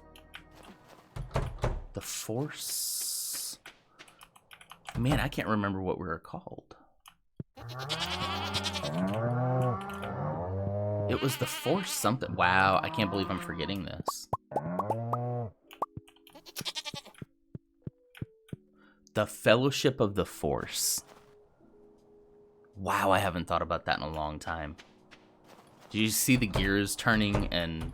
The Force? Man, I can't remember what we were called. It was the Force something. Wow, I can't believe I'm forgetting this. The Fellowship of the Force. Wow, I haven't thought about that in a long time. Did you see the gears turning and...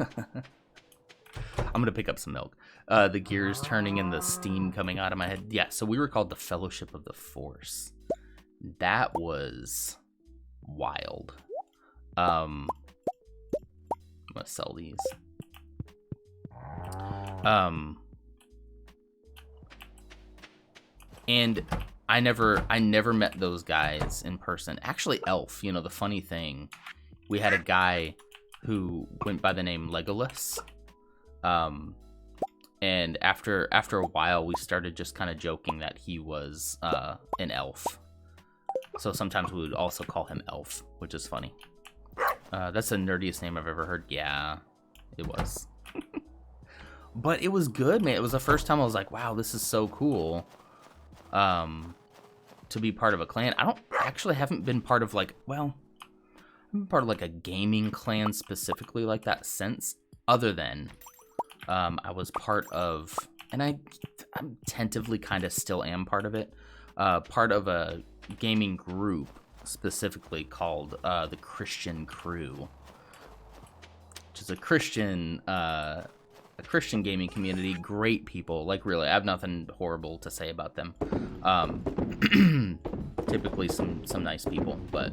I'm going to pick up some milk. The gears turning and the steam coming out of my head. Yeah, so we were called the Fellowship of the Force. That was wild. I'm going to sell these. And I never met those guys in person. Actually, Elf, the funny thing, we had a guy who went by the name Legolas. And after a while, we started just kind of joking that he was an elf. So sometimes we would also call him Elf, which is funny. That's the nerdiest name I've ever heard. Yeah, it was. But it was good, man. It was the first time I was like, wow, this is so cool. To be part of a clan. I haven't been part of I've been part of a gaming clan specifically like that since, other than I was part of, and I'm tentatively kind of still am part of it, part of a gaming group specifically called the Christian Crew, which is a Christian gaming community. Great people, really, I have nothing horrible to say about them. Typically some nice people, but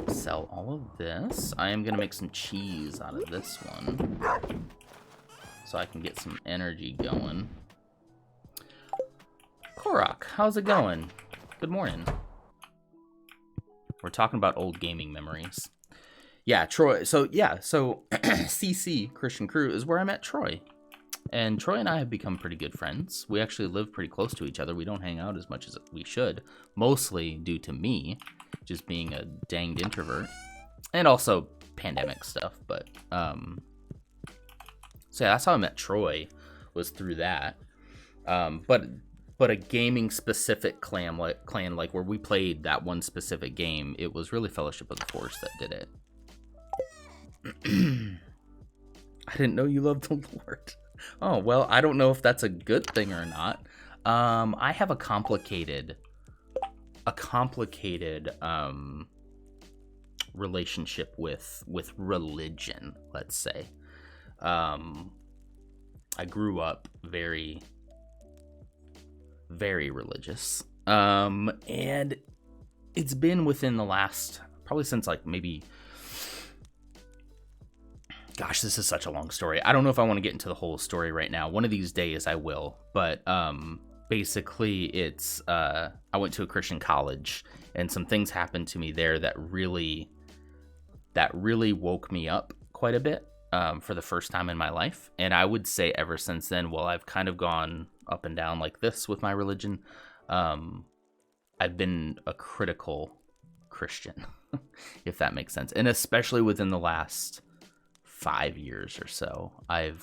sell all of this. I am gonna make some cheese out of this one so I can get some energy going. Korok, how's it going? Good morning. We're talking about old gaming memories. Yeah, Troy. So CC, Christian Crew, is where I met Troy. And Troy and I have become pretty good friends. We actually live pretty close to each other. We don't hang out as much as we should, mostly due to me just being a danged introvert, and also pandemic stuff. But so yeah, that's how I met Troy, was through that. But a gaming specific clan where we played that one specific game, it was really Fellowship of the Force that did it. I didn't know you loved the Lord. Oh, well, I don't know if that's a good thing or not. I have a complicated relationship with religion, let's say. I grew up very, very religious. And it's been within the last, probably since maybe, gosh, this is such a long story. I don't know if I want to get into the whole story right now. One of these days I will. But basically it's, I went to a Christian college, and some things happened to me there that really woke me up quite a bit for the first time in my life. And I would say ever since then, well, I've kind of gone up and down like this with my religion. I've been a critical Christian, if that makes sense. And especially within the last 5 years or so, I'm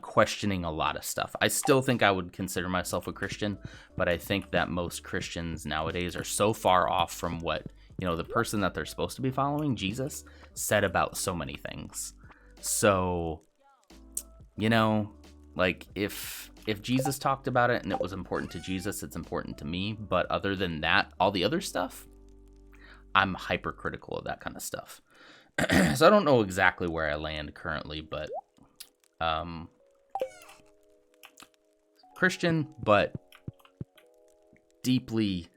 questioning a lot of stuff. I still think I would consider myself a Christian, but I think that most Christians nowadays are so far off from what, the person that they're supposed to be following, Jesus, said about so many things. So, if Jesus talked about it and it was important to Jesus, it's important to me. But other than that, all the other stuff, I'm hypercritical of that kind of stuff. So I don't know exactly where I land currently, but Christian, but deeply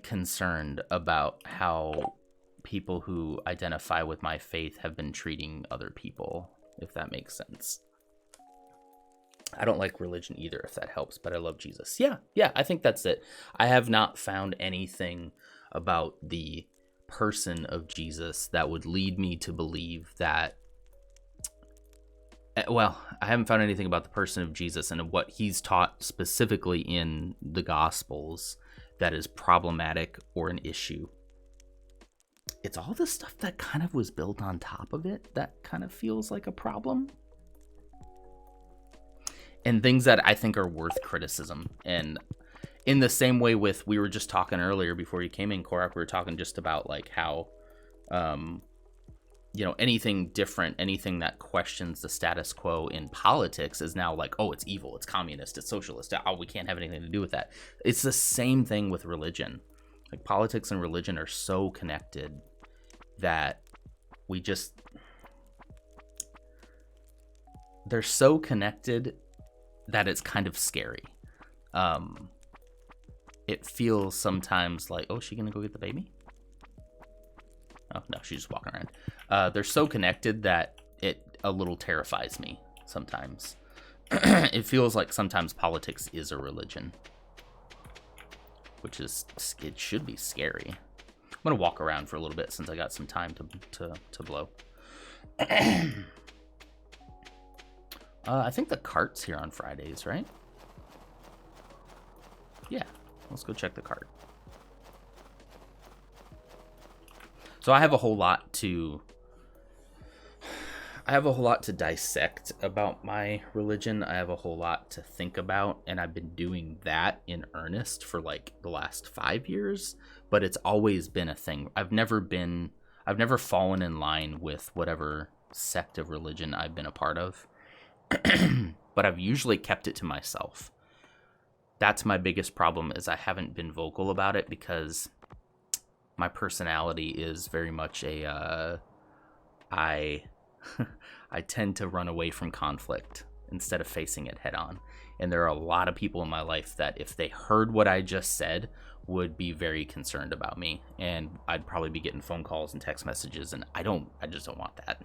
concerned about how people who identify with my faith have been treating other people, if that makes sense. I don't like religion either, if that helps, but I love Jesus. Yeah, I think that's it. I have not found anything about the person of Jesus that would lead me to believe that, well, I haven't found anything about the person of Jesus and what he's taught specifically in the Gospels that is problematic or an issue. It's all the stuff that kind of was built on top of it that kind of feels like a problem. And things that I think are worth criticism. And in the same way with, we were just talking earlier before you came in, Korok, we were talking just about how, anything different, anything that questions the status quo in politics is now oh, it's evil, it's communist, it's socialist, oh, we can't have anything to do with that. It's the same thing with religion. Politics and religion are so connected that they're so connected that it's kind of scary. It feels sometimes like, oh, is she gonna go get the baby? Oh, no, she's just walking around. They're so connected that it a little terrifies me sometimes. It feels like sometimes politics is a religion, which is, it should be scary. I'm going to walk around for a little bit since I got some time to blow. I think the cart's here on Fridays, right? Yeah, let's go check the cart. So I have a whole lot to dissect about my religion. I have a whole lot to think about, and I've been doing that in earnest for like the last 5 years, but it's always been a thing. I've never fallen in line with whatever sect of religion I've been a part of. But I've usually kept it to myself. That's my biggest problem, is I haven't been vocal about it because my personality is very much I tend to run away from conflict instead of facing it head on. And there are a lot of people in my life that if they heard what I just said would be very concerned about me, and I'd probably be getting phone calls and text messages, and I just don't want that.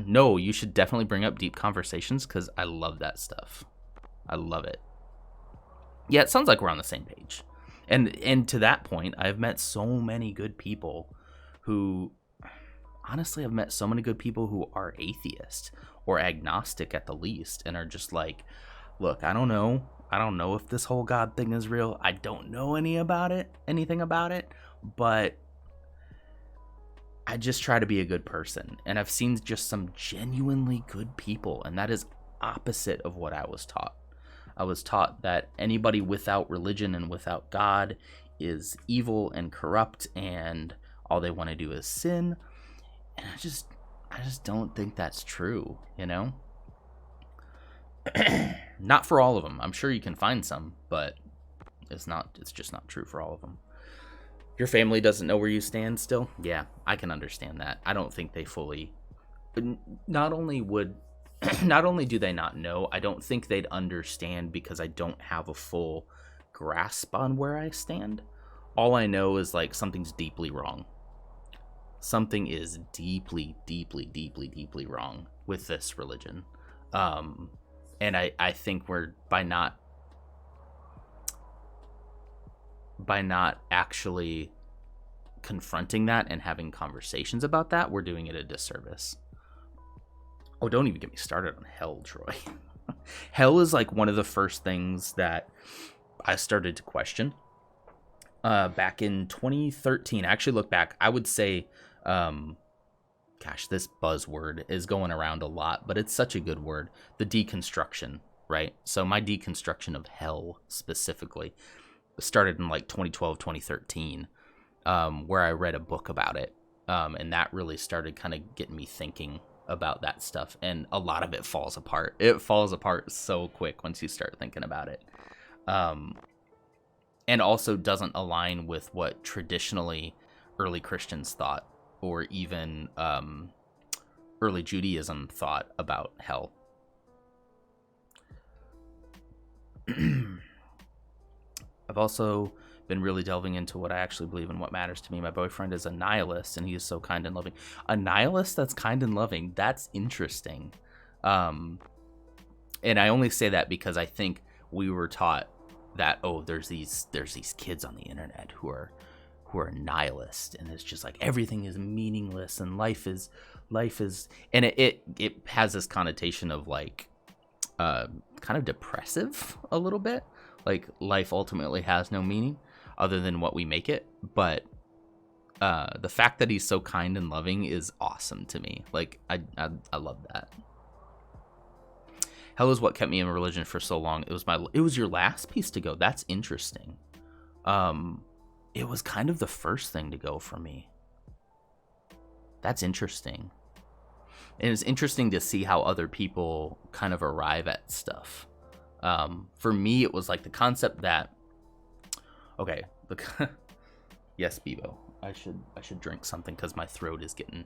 No, you should definitely bring up deep conversations because I love that stuff. I love it. Yeah, it sounds like we're on the same page. And to that point, I've met so many good people who, honestly, I've met so many good people who are atheist or agnostic at the least, and are just like, look, I don't know if this whole God thing is real. I don't know anything about it, but I just try to be a good person. And I've seen just some genuinely good people, and that is opposite of what I was taught. I was taught that anybody without religion and without God is evil and corrupt, and all they want to do is sin. And I just don't think that's true, you know? Not for all of them. I'm sure you can find some, but it's just not true for all of them. Your family doesn't know where you stand still? Yeah, I can understand that. I don't think they fully... Not only do they not know, I don't think they'd understand because I don't have a full grasp on where I stand. All I know is like something's deeply wrong. Something is deeply, deeply, deeply, deeply wrong with this religion. And I think we're by not actually confronting that and having conversations about that, we're doing it a disservice. Oh, don't even get me started on hell, Troy. Hell is like one of the first things that I started to question back in 2013. I actually look back, I would say, gosh, this buzzword is going around a lot, but it's such a good word. The deconstruction, right? So my deconstruction of hell specifically started in like 2012, 2013, where I read a book about it. And that really started kind of getting me thinking about that stuff. And a lot of it falls apart. It falls apart so quick once you start thinking about it. And also doesn't align with what traditionally early Christians thought, or even early Judaism thought about hell. I've also been really delving into what I actually believe and what matters to me. My boyfriend is a nihilist, and he is so kind and loving. A nihilist that's kind and loving, that's interesting. And I only say that because I think we were taught that, oh, there's these kids on the internet who are nihilist, and it's just like everything is meaningless and life is and it has this connotation of like kind of depressive a little bit, like life ultimately has no meaning other than what we make it. But the fact that he's so kind and loving is awesome to me. Like I love that. Hell is what kept me in religion for so long. It was your last piece to go. That's interesting. It was kind of the first thing to go for me. That's interesting. And it's interesting to see how other people kind of arrive at stuff. For me, it was like the concept that, okay, yes, Bebo, I should drink something because my throat is getting...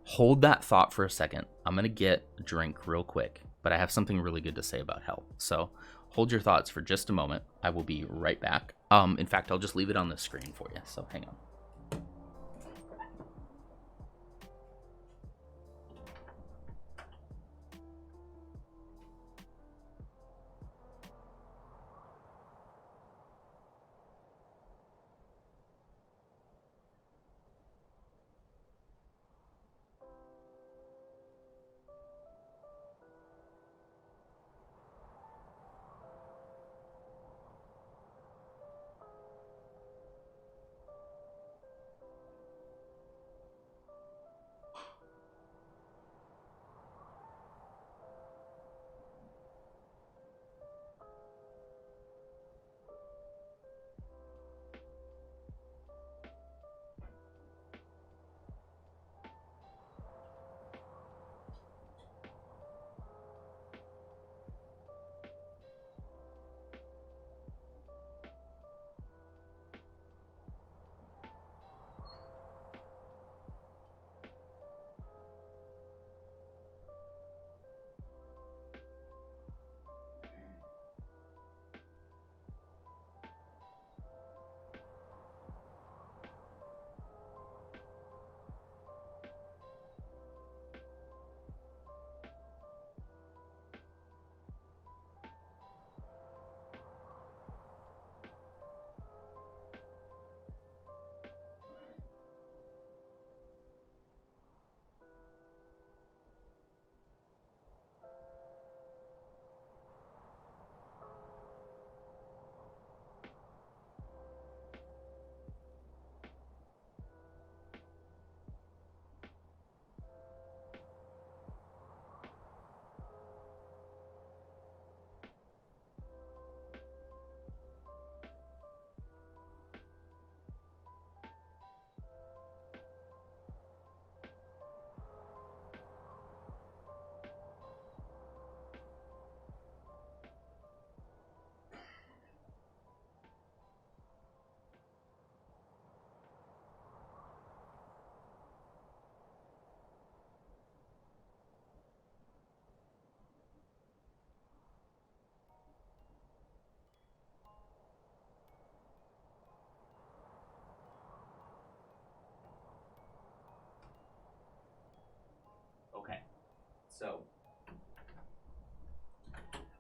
Hold that thought for a second. I'm going to get a drink real quick, but I have something really good to say about hell. So hold your thoughts for just a moment. I will be right back. In fact, I'll just leave it on the screen for you, so hang on. Okay, so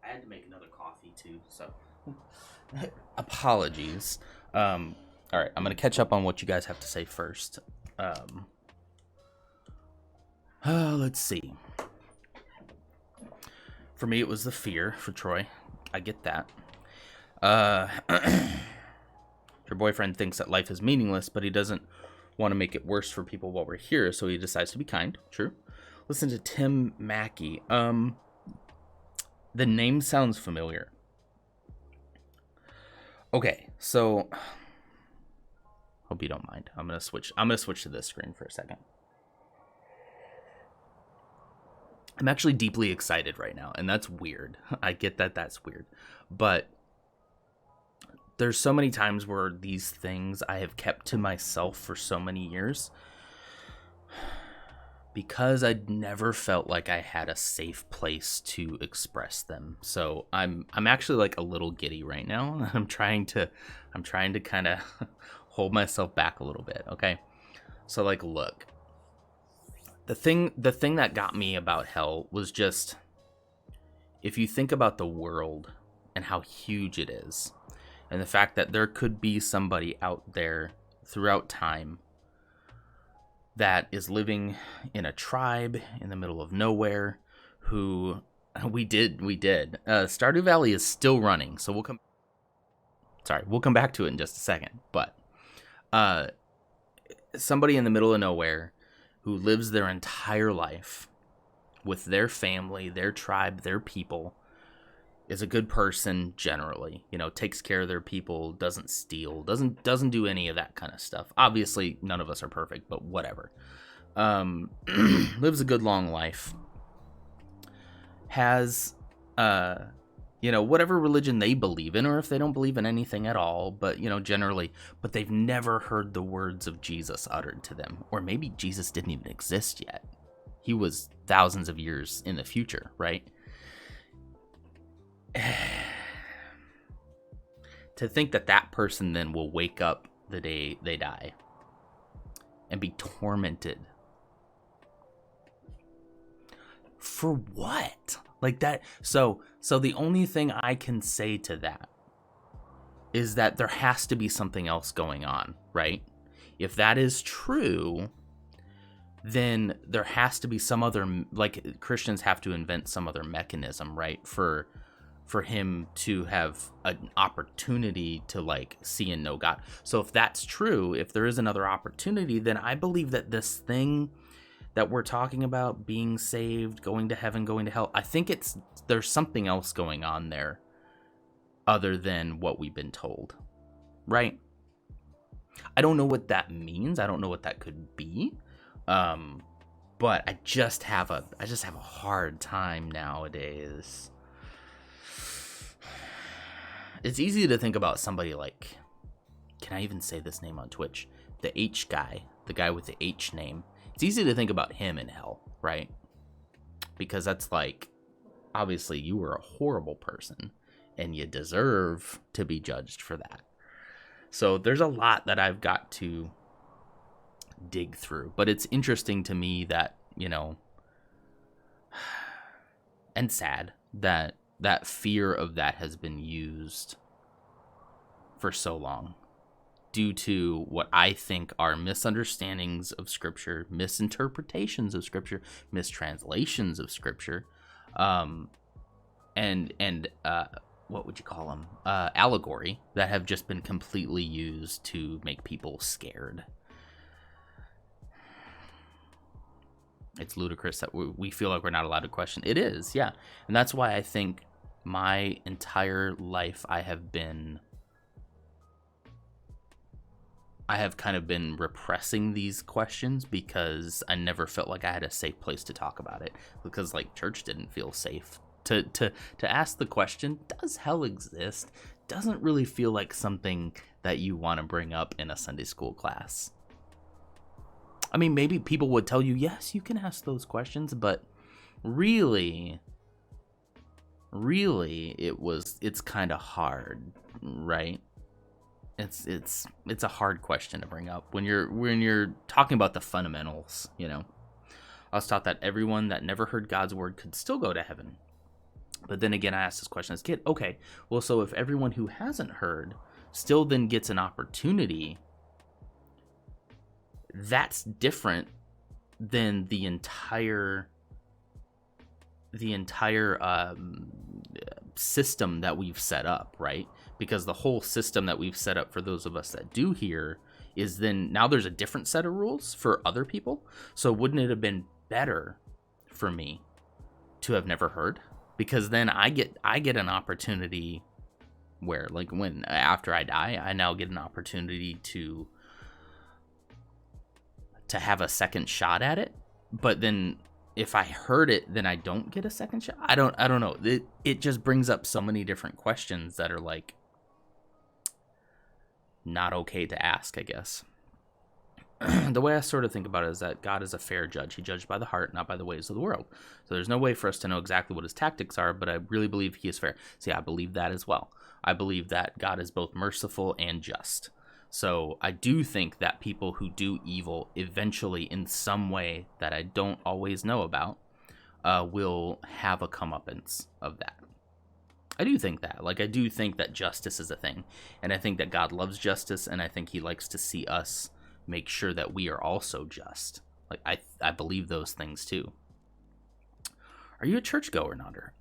I had to make another coffee too, so apologies. All right, I'm gonna catch up on what you guys have to say first. Let's see. For me, it was the fear. For Troy, I get that. Your boyfriend thinks that life is meaningless, but he doesn't want to make it worse for people while we're here, so he decides to be kind. True. Listen to Tim Mackey. The name sounds familiar. Okay, so hope you don't mind. I'm gonna switch to this screen for a second. I'm actually deeply excited right now, and that's weird. I get that that's weird, but there's so many times where these things I have kept to myself for so many years because I'd never felt like I had a safe place to express them. So I'm actually like a little giddy right now. I'm trying to kind of hold myself back a little bit, okay? So like, look. The thing that got me about hell was just, if you think about the world and how huge it is, and the fact that there could be somebody out there throughout time that is living in a tribe in the middle of nowhere who we did. Stardew Valley is still running, so we'll come back to it in just a second. But somebody in the middle of nowhere who lives their entire life with their family, their tribe, their people, is a good person generally, takes care of their people, doesn't steal, doesn't do any of that kind of stuff. Obviously, none of us are perfect, but whatever. Lives a good long life. Has, whatever religion they believe in, or if they don't believe in anything at all, but, generally, but they've never heard the words of Jesus uttered to them. Or maybe Jesus didn't even exist yet. He was thousands of years in the future, right? to think that that person then will wake up the day they die and be tormented. For what? Like that. So the only thing I can say to that is that there has to be something else going on, right? If that is true, then there has to be some other, like, Christians have to invent some other mechanism, right? For him to have an opportunity to, like, see and know God. So if that's true, if there is another opportunity, then I believe that this thing that we're talking about, being saved, going to heaven, going to hell, I think there's something else going on there other than what we've been told, right? I don't know what that means. I don't know what that could be. But I just have a hard time nowadays. It's easy to think about somebody like, can I even say this name on Twitch? The H guy, the guy with the H name. It's easy to think about him in hell, right? Because that's like, obviously you were a horrible person and you deserve to be judged for that. So there's a lot that I've got to dig through, but it's interesting to me that, you know, and sad that fear of that has been used for so long due to what I think are misunderstandings of Scripture, misinterpretations of Scripture, mistranslations of Scripture, and what would you call them? Allegory that have just been completely used to make people scared. It's ludicrous that we feel like we're not allowed to question. It is, yeah. And that's why I think my entire life I have kind of been repressing these questions because I never felt like I had a safe place to talk about it. Because, like, church didn't feel safe. To ask the question, does hell exist, doesn't really feel like something that you want to bring up in a Sunday school class. I mean, maybe people would tell you, yes, you can ask those questions, but really, it's kind of hard, right? It's a hard question to bring up when you're talking about the fundamentals, you know. I was taught that everyone that never heard God's word could still go to heaven. But then again, I asked this question as a kid. Okay, well, so if everyone who hasn't heard still then gets an opportunity, that's different than the entire system that we've set up, right? Because the whole system that we've set up for those of us that do hear is then now there's a different set of rules for other people. So wouldn't it have been better for me to have never heard? Because then I get an opportunity where, like, when after I die, I now get an opportunity to have a second shot at it. But then if I heard it, then I don't get a second shot. I don't know. It just brings up so many different questions that are, like, not okay to ask, I guess. The way I sort of think about it is that God is a fair judge. He judged by the heart, not by the ways of the world. So there's no way for us to know exactly what his tactics are, but I really believe he is fair. See, I believe that as well. I believe that God is both merciful and just. So I do think that people who do evil eventually, in some way that I don't always know about, will have a comeuppance of that. I do think that. Like, I do think that justice is a thing. And I think that God loves justice, and I think he likes to see us make sure that we are also just. Like, I believe those things too. Are you a churchgoer, Nader?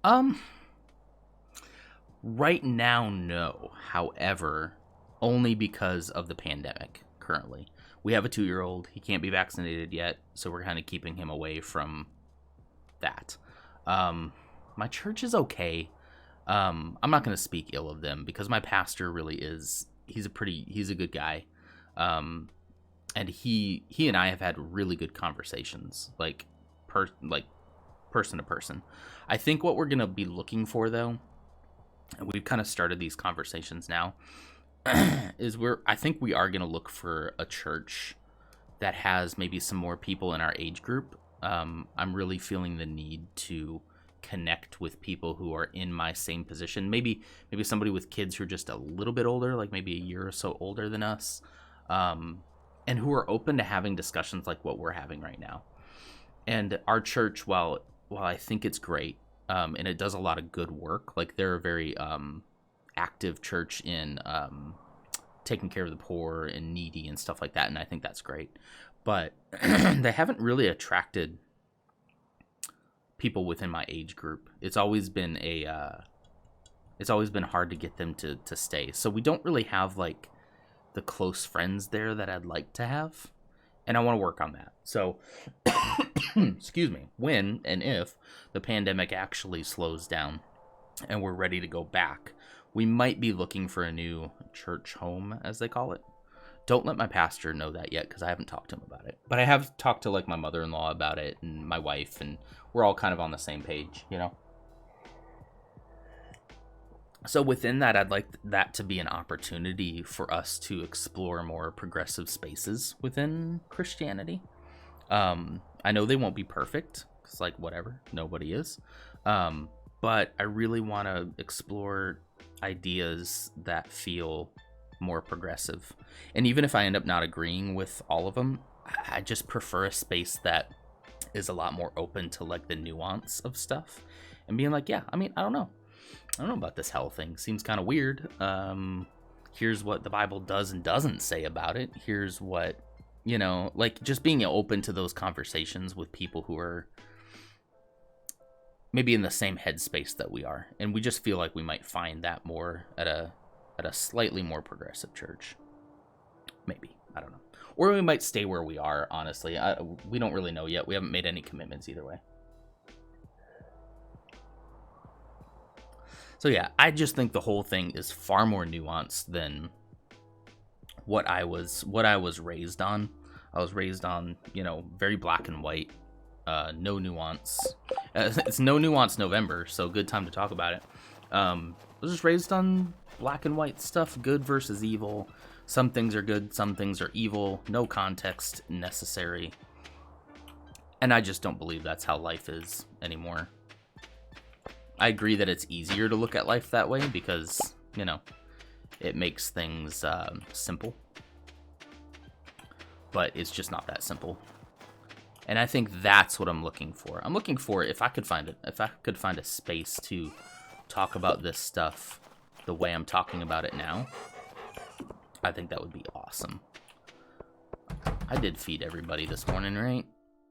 Right now, no. However, only because of the pandemic currently. We have a 2-year-old. He can't be vaccinated yet, so we're kind of keeping him away from that. My church is okay. I'm not going to speak ill of them because my pastor really is. He's a good guy. And he and I have had really good conversations, like person to person. I think what we're gonna be looking for, though, and we've kind of started these conversations now, is I think we are gonna look for a church that has maybe some more people in our age group. I'm really feeling the need to connect with people who are in my same position. Maybe somebody with kids who are just a little bit older, like maybe a year or so older than us, and who are open to having discussions like what we're having right now. And our church, while I think it's great, and it does a lot of good work, like they're a very active church in taking care of the poor and needy and stuff like that, and I think that's great. But they haven't really attracted people within my age group. It's always been hard to get them to stay. So we don't really have like the close friends there that I'd like to have, and I want to work on that. So excuse me, when and if the pandemic actually slows down and we're ready to go back, we might be looking for a new church home, as they call it. Don't let my pastor know that yet, because I haven't talked to him about it. But I have talked to like my mother-in-law about it and my wife, and we're all kind of on the same page, you know? So within that, I'd like that to be an opportunity for us to explore more progressive spaces within Christianity. I know they won't be perfect, because like whatever, nobody is. But I really want to explore ideas that feel more progressive. And even if I end up not agreeing with all of them, I just prefer a space that is a lot more open to like the nuance of stuff and being like, yeah, I mean, I don't know about this hell thing. Seems kind of weird. Here's what the Bible does and doesn't say about it. Here's what, you know, like just being open to those conversations with people who are maybe in the same headspace that we are. And we just feel like we might find that more at a slightly more progressive church. Maybe. I don't know. Or we might stay where we are, honestly. We don't really know yet. We haven't made any commitments either way. So yeah, I just think the whole thing is far more nuanced than what I was raised on. I was raised on, you know, very black and white, no nuance. It's No Nuance November, so good time to talk about it. I was just raised on black and white stuff, good versus evil. Some things are good, some things are evil, no context necessary. And I just don't believe that's how life is anymore. I agree that it's easier to look at life that way because, you know, it makes things simple. But it's just not that simple. And I think that's what I'm looking for. I'm looking for, if I could find a space to talk about this stuff the way I'm talking about it now, I think that would be awesome. I did feed everybody this morning, right?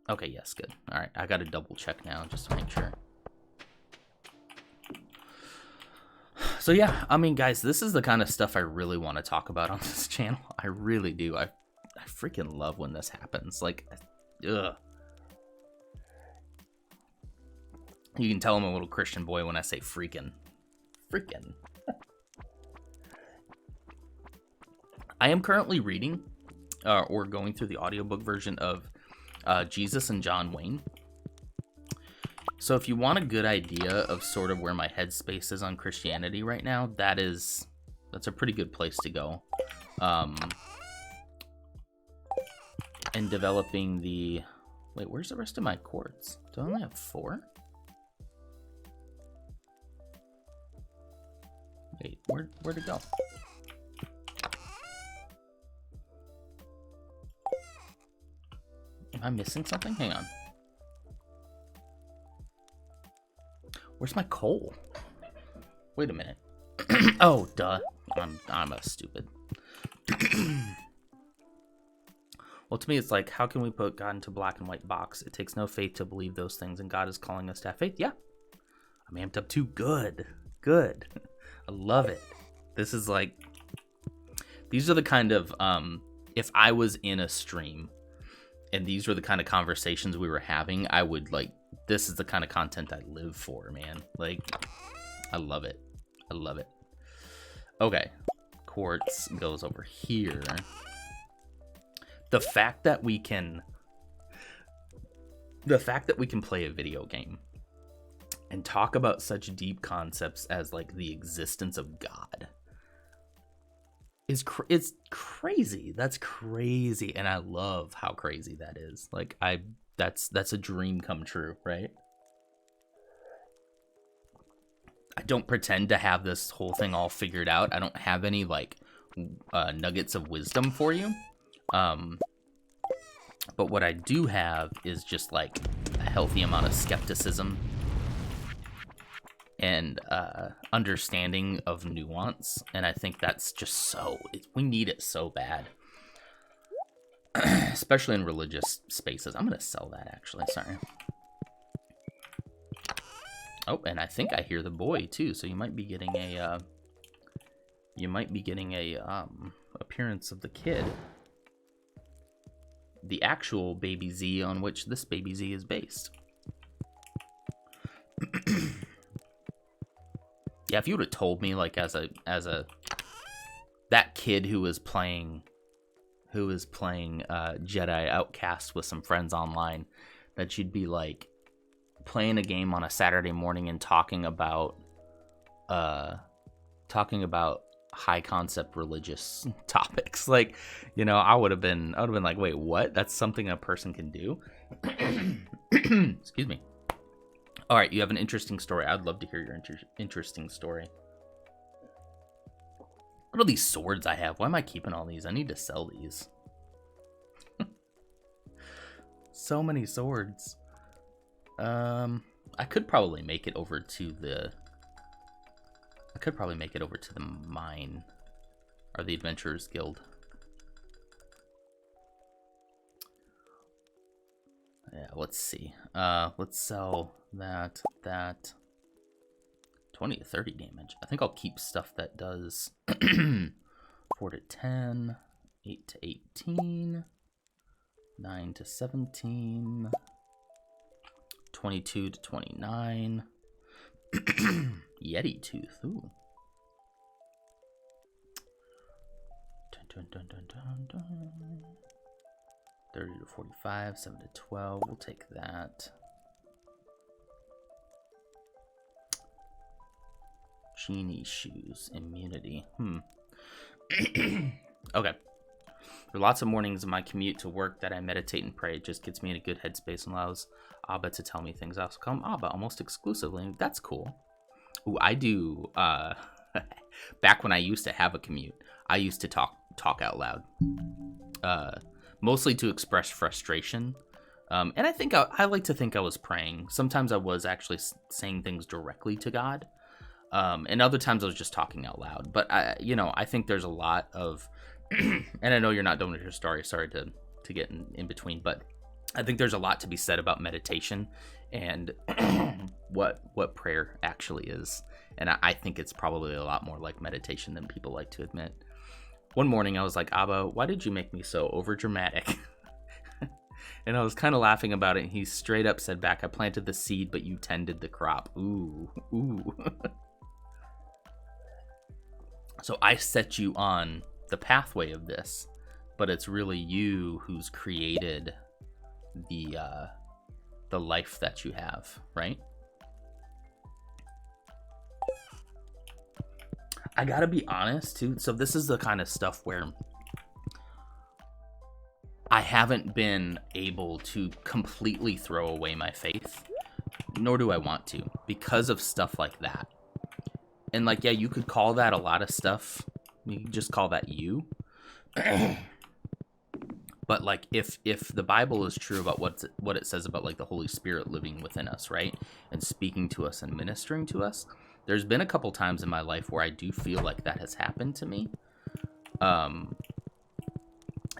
Okay, yes, good. All right, I got to double check now just to make sure. So yeah, I mean, guys, this is the kind of stuff I really want to talk about on this channel. I really do. I freaking love when this happens. Like, ugh. You can tell I'm a little Christian boy when I say freaking. Freaking. I am currently reading or going through the audiobook version of Jesus and John Wayne. So if you want a good idea of sort of where my headspace is on Christianity right now, that's a pretty good place to go. And developing the... Wait, where's the rest of my quartz? Do I only have 4? Wait, where'd it go? Am I missing something? Hang on. Where's my coal? Wait a minute. Oh, duh. I'm a stupid. Well, to me, it's like, how can we put God into a black and white box? It takes no faith to believe those things, and God is calling us to have faith. Yeah. I'm amped up too. Good. Good. I love it. This is like... These are the kind of... if I was in a stream, and these were the kind of conversations we were having, I would, like... This is the kind of content I live for, man. Like, I love it. I love it. Okay. Quartz goes over here. The fact that we can play a video game and talk about such deep concepts as like the existence of God is it's crazy. That's crazy, and I love how crazy that is. Like that's a dream come true, right? I don't pretend to have this whole thing all figured out. I don't have any like nuggets of wisdom for you. But what I do have is just like a healthy amount of skepticism and understanding of nuance, and I think that's just we need it so bad. Especially in religious spaces. I'm gonna sell that, actually. Sorry. Oh, and I think I hear the boy too, so you might be getting a appearance of the kid, the actual baby Z on which this baby Z is based. Yeah, if you would have told me, like, as a that kid who was playing Jedi Outcast with some friends online, that you'd be like playing a game on a Saturday morning and talking about high concept religious topics, like, you know, I would have been like, wait, what? That's something a person can do? Excuse me. All right, you have an interesting story. I'd love to hear your interesting story. What are these swords I have? Why am I keeping all these? I need to sell these. So many swords. I could probably make it over to the mine, or the Adventurers Guild. Yeah, let's see. Let's sell that. 20 to 30 damage. I think I'll keep stuff that does 4 to 10, 8 to 18, 9 to 17, 22 to 29. Yeti tooth. Ooh. Dun, dun, dun, dun, dun. 30 to 45, 7 to 12. We'll take that. Genie shoes. Immunity. Okay. There are lots of mornings in my commute to work that I meditate and pray. It just gets me in a good headspace and allows Abba to tell me things. I also call him Abba almost exclusively. That's cool. Ooh, I do. Back when I used to have a commute, I used to talk out loud. Mostly to express frustration. And I think I like to think I was praying. Sometimes I was actually saying things directly to God. And other times I was just talking out loud. But I think there's a lot of, and I know you're not done with your story. Sorry to get in between, but I think there's a lot to be said about meditation and what prayer actually is. And I think it's probably a lot more like meditation than people like to admit. One morning I was like, Abba, why did you make me so overdramatic? And I was kind of laughing about it. And he straight up said back, I planted the seed, but you tended the crop. Ooh. So I set you on the pathway of this, but it's really you who's created the life that you have, right? I gotta be honest too. So this is the kind of stuff where I haven't been able to completely throw away my faith, nor do I want to, because of stuff like that. And like, yeah, you could call that a lot of stuff. You could just call that you. But like, if the Bible is true about what it says about like the Holy Spirit living within us, right, and speaking to us and ministering to us, there's been a couple times in my life where I do feel like that has happened to me. And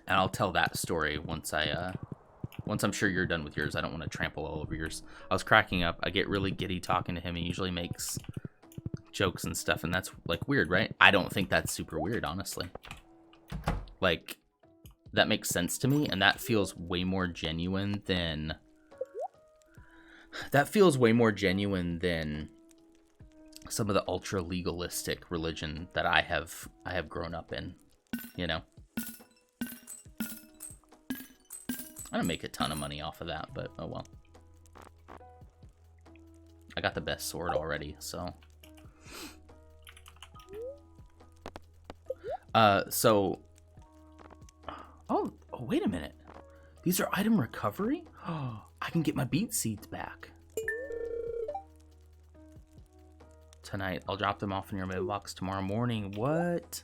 I'll tell that story once I'm sure you're done with yours. I don't want to trample all over yours. I was cracking up. I get really giddy talking to him. He usually makes jokes and stuff, and that's like weird, right? I don't think that's super weird, honestly. Like, that makes sense to me, and that feels way more genuine than some of the ultra legalistic religion that I have grown up in, you know. I don't make a ton of money off of that, but oh well. I got the best sword already, so. Oh, wait a minute. These are item recovery? Oh, I can get my beet seeds back. tonight. I'll drop them off in your mailbox tomorrow morning. What?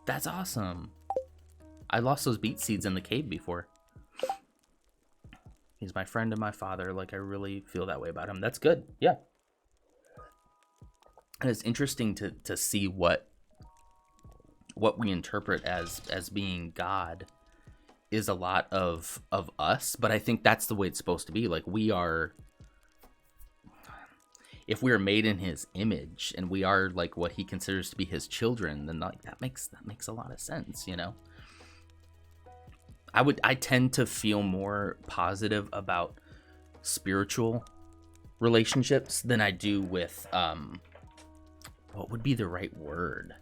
That's awesome. I lost those beet seeds in the cave before. He's my friend and my father. Like, I really feel that way about him. That's good. Yeah. And it's interesting to see what we interpret as being God is a lot of us, but I think that's the way it's supposed to be. Like, if we are made in his image and we are like what he considers to be his children, then like that makes a lot of sense, you know. I tend to feel more positive about spiritual relationships than I do with what would be the right word?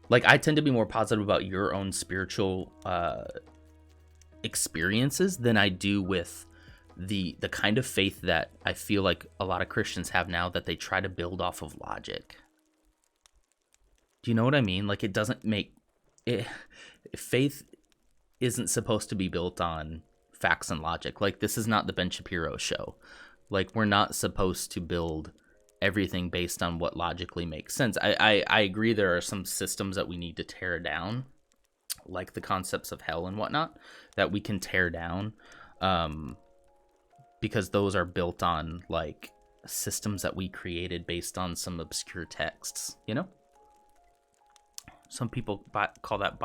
Like, I tend to be more positive about your own spiritual experiences than I do with the kind of faith that I feel like a lot of Christians have now, that they try to build off of logic. Do you know what I mean? Like, it doesn't make it. Faith isn't supposed to be built on facts and logic. Like, this is not the Ben Shapiro show. Like, we're not supposed to build everything based on what logically makes sense. I agree there are some systems that we need to tear down, like the concepts of hell and whatnot, that we can tear down, because those are built on like systems that we created based on some obscure texts, you know? Some people call that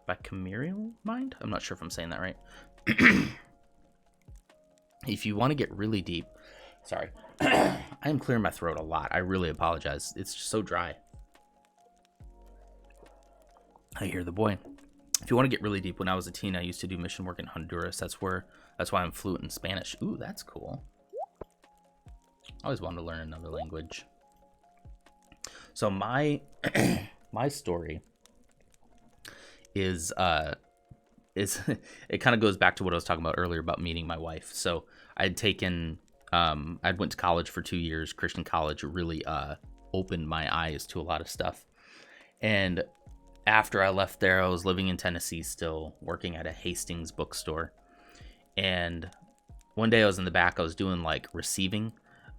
bicameral mind. I'm not sure if I'm saying that right. If you want to get really deep, sorry, I am clearing my throat a lot. I really apologize. It's just so dry. I hear the boy. If you want to get really deep, when I was a teen, I used to do mission work in Honduras. That's why I'm fluent in Spanish. Ooh, that's cool. I always wanted to learn another language. So my my story is it kind of goes back to what I was talking about earlier about meeting my wife. So I'd went to college for 2 years. Christian college really opened my eyes to a lot of stuff. And after I left there, I was living in Tennessee still, working at a Hastings bookstore. And one day I was in the back, I was doing like receiving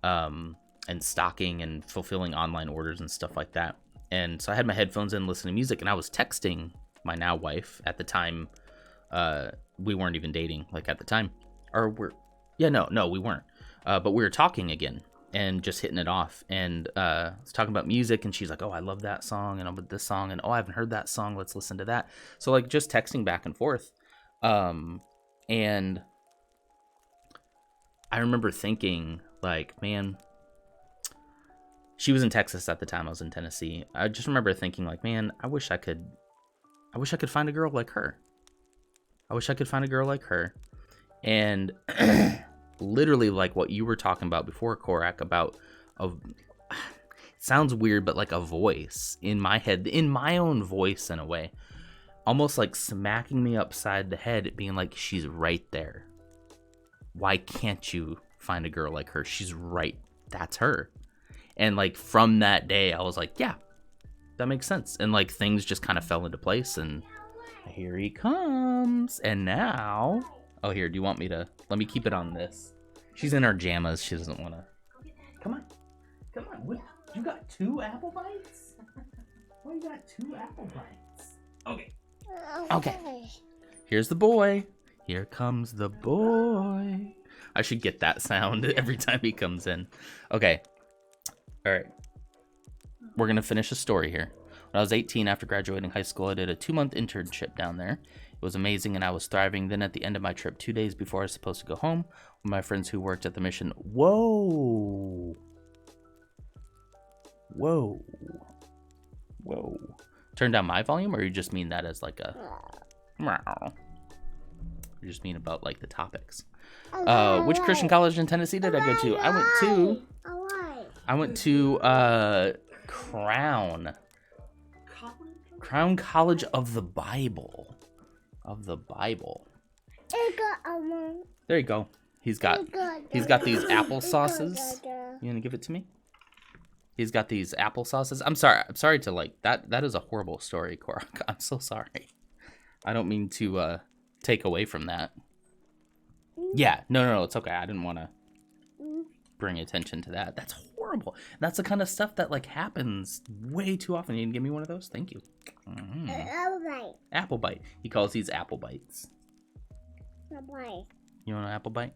and stocking and fulfilling online orders and stuff like that. And so I had my headphones in, listening to music, and I was texting my now wife. At the time, we weren't even dating, like, at the time. Or no, we weren't. But we were talking again and just hitting it off. And I was talking about music, and she's like, oh, I love that song, and I'm with this song, and oh, I haven't heard that song, let's listen to that. So, like, just texting back and forth. And I remember thinking, like, man, she was in Texas at the time, I was in Tennessee. I just remember thinking, like, man, I wish I could find a girl like her. And literally, like what you were talking about before, Korak, about it sounds weird, but like a voice in my head, in my own voice in a way, almost like smacking me upside the head, being like, she's right there. Why can't you find a girl like her? She's right. That's her. And like from that day, I was like, yeah, that makes sense. And like things just kind of fell into place, and here he comes. And now, oh, here, do you want me to, let me keep it on this. She's in her jammas. She doesn't want to. Come on. What? You got 2 apple bites? Why you got 2 apple bites? Okay. Here's the boy. Here comes the boy. I should get that sound every time he comes in. Okay. All right. We're going to finish the story here. When I was 18, after graduating high school, I did a 2-month internship down there. It was amazing, and I was thriving. Then at the end of my trip, 2 days before I was supposed to go home, with my friends who worked at the mission. Whoa. Turn down my volume, or you just mean that as like a... You just mean about like the topics. Which Christian college in Tennessee did I go to? I went to Crown College of the Bible. There you go. He's got these apple sauces. You gonna give it to me? He's got these apple sauces. I'm sorry to like that. That is a horrible story, Korak. I'm so sorry. I don't mean to take away from that. Yeah, no, it's okay. I didn't want to bring attention to that. That's horrible. horrible. That's the kind of stuff that like happens way too often. You can give me one of those? Thank you. Apple bite. Apple bite. He calls these apple bites. Apple bite. You want an apple bite?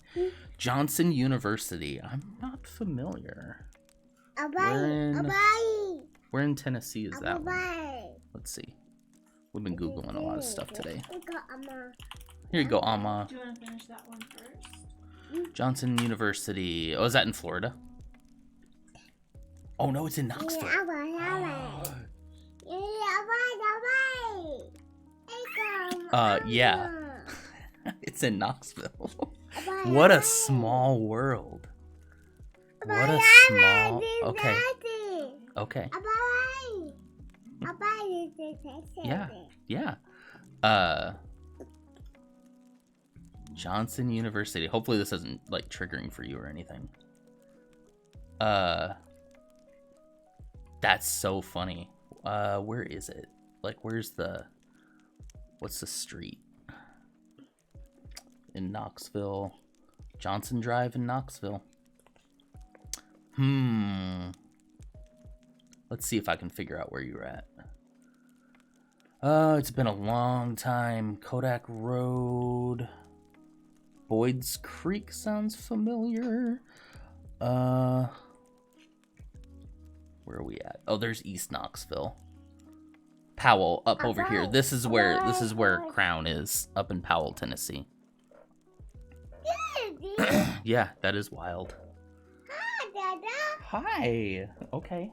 Johnson University. I'm not familiar. Where in Tennessee is that one? Let's see. We've been Googling a lot of stuff today. Here you go, Amma. Do you want to finish that one first? Johnson University. Oh, is that in Florida? Oh, no, it's in Knoxville. Yeah. It's in Knoxville. What a small world. What a small... Okay. Okay. Yeah. Johnson University. Hopefully this isn't like triggering for you or anything. That's so funny. Where is it? Like, what's the street? In Knoxville. Johnson Drive in Knoxville. Let's see if I can figure out where you're at. It's been a long time. Kodak Road. Boyd's Creek sounds familiar. Where are we at? Oh, there's East Knoxville. Powell, up over here. This is where Crown is, up in Powell, Tennessee. Yeah, that is wild. Hi. Okay.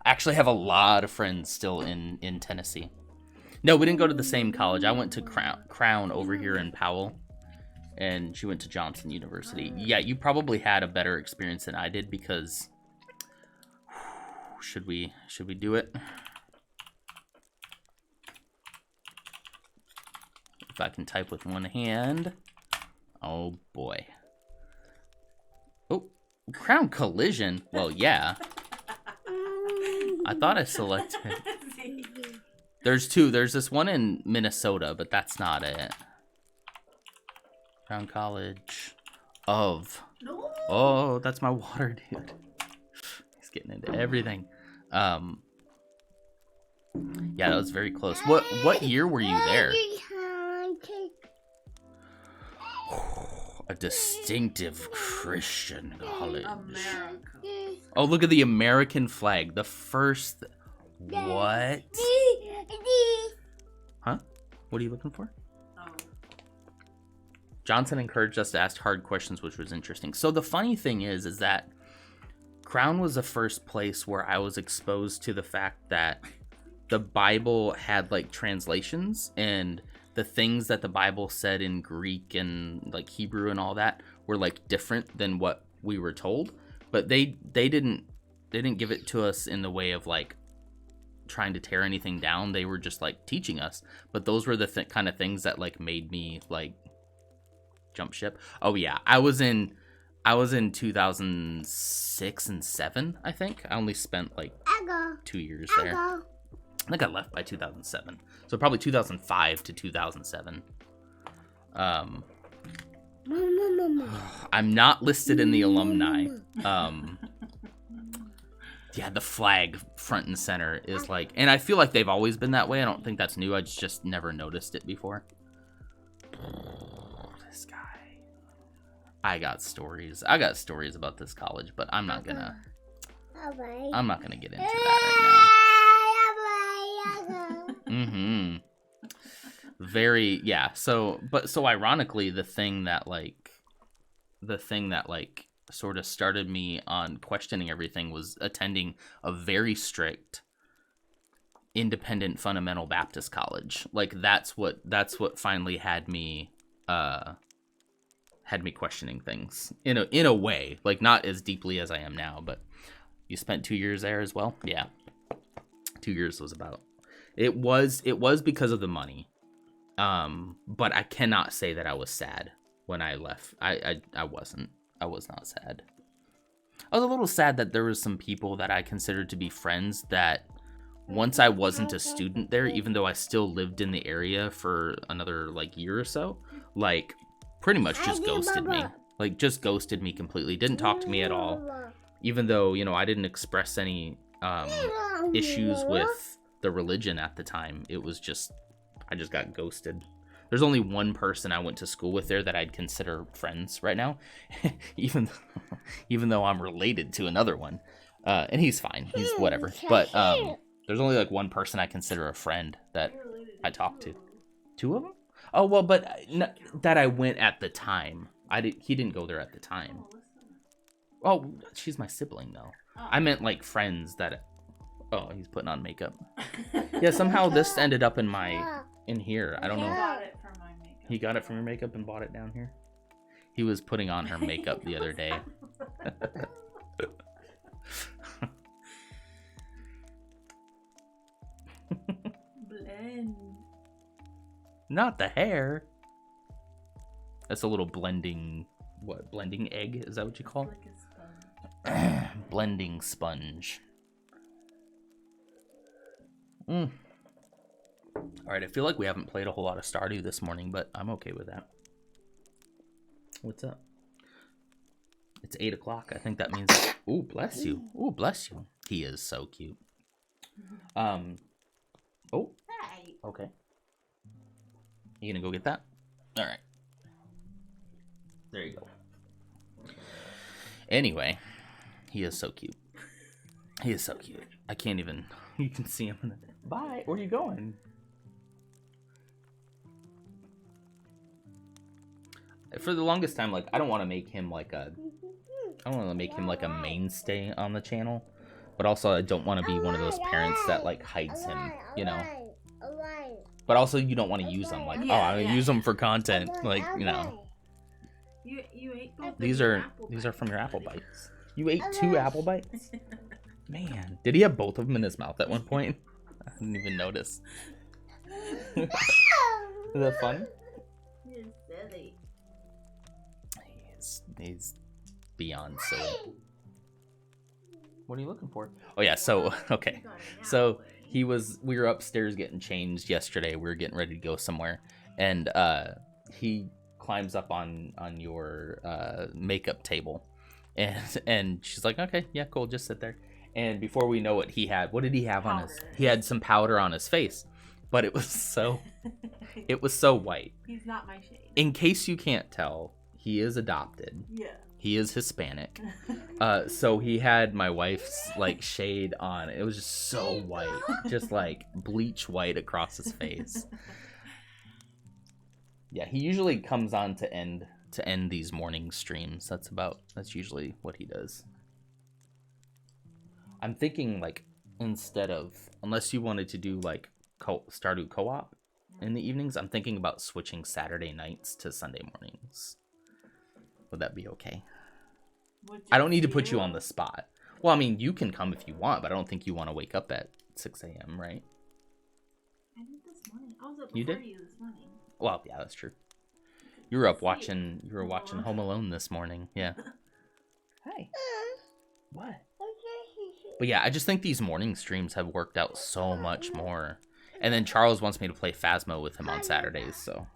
I actually have a lot of friends still in Tennessee. No, we didn't go to the same college. I went to Crown over here in Powell, and she went to Johnson University. Yeah, you probably had a better experience than I did because... Should we do it? If I can type with one hand. Oh boy. Oh, Crown Collision. Well, yeah. I thought I selected. There's two. There's this one in Minnesota, but that's not it. Crown College of. No. Oh, that's my water, dude. He's getting into everything. Yeah, that was very close. What year were you there? A distinctive Christian college. America. Oh, look at the American flag. The first... What? Huh? What are you looking for? Oh. Johnson encouraged us to ask hard questions, which was interesting. So the funny thing is that Crown was the first place where I was exposed to the fact that the Bible had like translations, and the things that the Bible said in Greek and like Hebrew and all that were like different than what we were told. But they didn't give it to us in the way of like trying to tear anything down. They were just like teaching us. But those were the kind of things that like made me like jump ship. Oh yeah, I was in 2006 and 7, I think. I only spent like 2 years there. I think I left by 2007. So probably 2005 to 2007. I'm not listed in the alumni. Yeah, the flag front and center is like, and I feel like they've always been that way. I don't think that's new. I just never noticed it before. This guy. I got stories about this college, but I'm not gonna get into that right now. Very, yeah. So ironically, the thing that sort of started me on questioning everything was attending a very strict independent fundamental Baptist college. Like that's what finally had me questioning things in a way, like not as deeply as I am now. But you spent 2 years there as well. Yeah, 2 years was about. It was because of the money. But I cannot say that I was sad when I left. I wasn't. I was not sad. I was a little sad that there was some people that I considered to be friends that once I wasn't a student there, even though I still lived in the area for another like year or so, like pretty much just ghosted me. Like just ghosted me completely. Didn't talk to me at all. even though, you know, I didn't express any issues with the religion at the time. It was just, I just got ghosted. There's only one person I went to school with there that I'd consider friends right now, even though I'm related to another one, and he's fine, he's whatever. But there's only like one person I consider a friend that I talk to. Two of them? Oh well, but that I went at the time. He didn't go there at the time. Oh, she's my sibling though. I meant like friends that. Oh, he's putting on makeup. Yeah, somehow this ended up in here. I don't know. Got it from my makeup. He got it from your makeup and bought it down here. He was putting on her makeup the other day. Blend. Not the hair. That's a little blending. What? Blending egg? Is that what you call Like a sponge. it? Blending sponge. All right, I feel like we haven't played a whole lot of Stardew this morning, but I'm okay with that. What's up? It's 8 o'clock. I think that means. Ooh, bless you. Ooh, bless you. He is so cute. Oh. Hey. Okay. You gonna go get that? All right. There you go. Anyway, he is so cute. He is so cute. I can't even. You can see him. Bye. Where are you going? For the longest time, like I don't want to make him like a. I don't want to make him like a mainstay on the channel, but also I don't want to be one of those parents that like hides him, you know. But also you don't want to use them like, oh, I'm gonna use them for content, like, you know. You ate both. These are from your apple bites. You ate 2 apple bites? Man, did he have both of them in his mouth at one point? I didn't even notice. Is that fun? You're silly. He's beyond silly. What are you looking for? Oh yeah, so okay. So we were upstairs getting changed yesterday. We were getting ready to go somewhere, and he climbs up on your makeup table, and she's like, okay, yeah, cool, just sit there. And before we know it, what did he have on his? He had some powder on his face, but it was so white. He's not my shade. In case you can't tell, he is adopted. Yeah. He is Hispanic. So he had my wife's like shade on. It was just so white, just like bleach white across his face. Yeah, he usually comes on to end these morning streams. That's usually what he does. I'm thinking like instead of, unless you wanted to do like Stardew co-op in the evenings, I'm thinking about switching Saturday nights to Sunday mornings. Would that be okay? I don't need to put you on the spot. Well, I mean, you can come if you want, but I don't think you want to wake up at 6 a.m., right? I did this morning. I was up You before did? you this morning. Well, yeah, that's true. You were watching Home Alone this morning. Yeah. Hi. What? But yeah, I just think these morning streams have worked out so much more. And then Charles wants me to play Phasmo with him on Saturdays, so.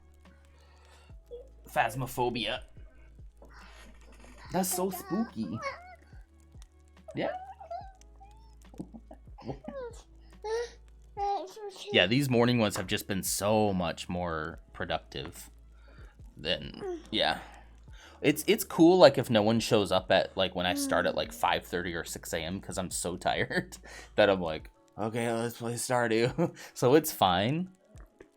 Phasmophobia. That's so spooky. Yeah. Yeah, these morning ones have just been so much more productive than, yeah. It's cool, like, if no one shows up at, like, when I start at, like, 5:30 or 6 a.m. because I'm so tired that I'm like, okay, let's play Stardew. So it's fine.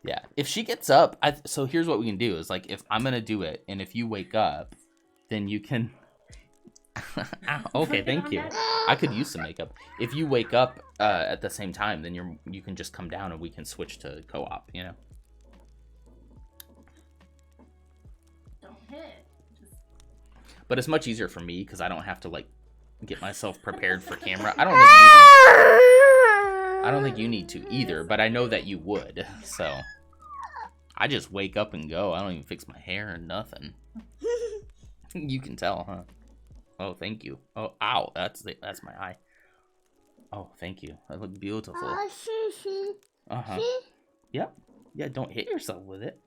Yeah. If she gets up, so here's what we can do is, like, if I'm going to do it, and if you wake up, then you can... Okay, thank you. I could use some makeup. If you wake up at the same time, then you can just come down and we can switch to co-op, you know? Don't hit. But it's much easier for me because I don't have to, like, get myself prepared for camera. I don't think you need to either, but I know that you would, so I just wake up and go. I don't even fix my hair or nothing. You can tell, huh? Oh, thank you. Oh, ow, that's my eye. Oh, thank you. I look beautiful. Uh-huh. Yep. Yeah, don't hit yourself with it.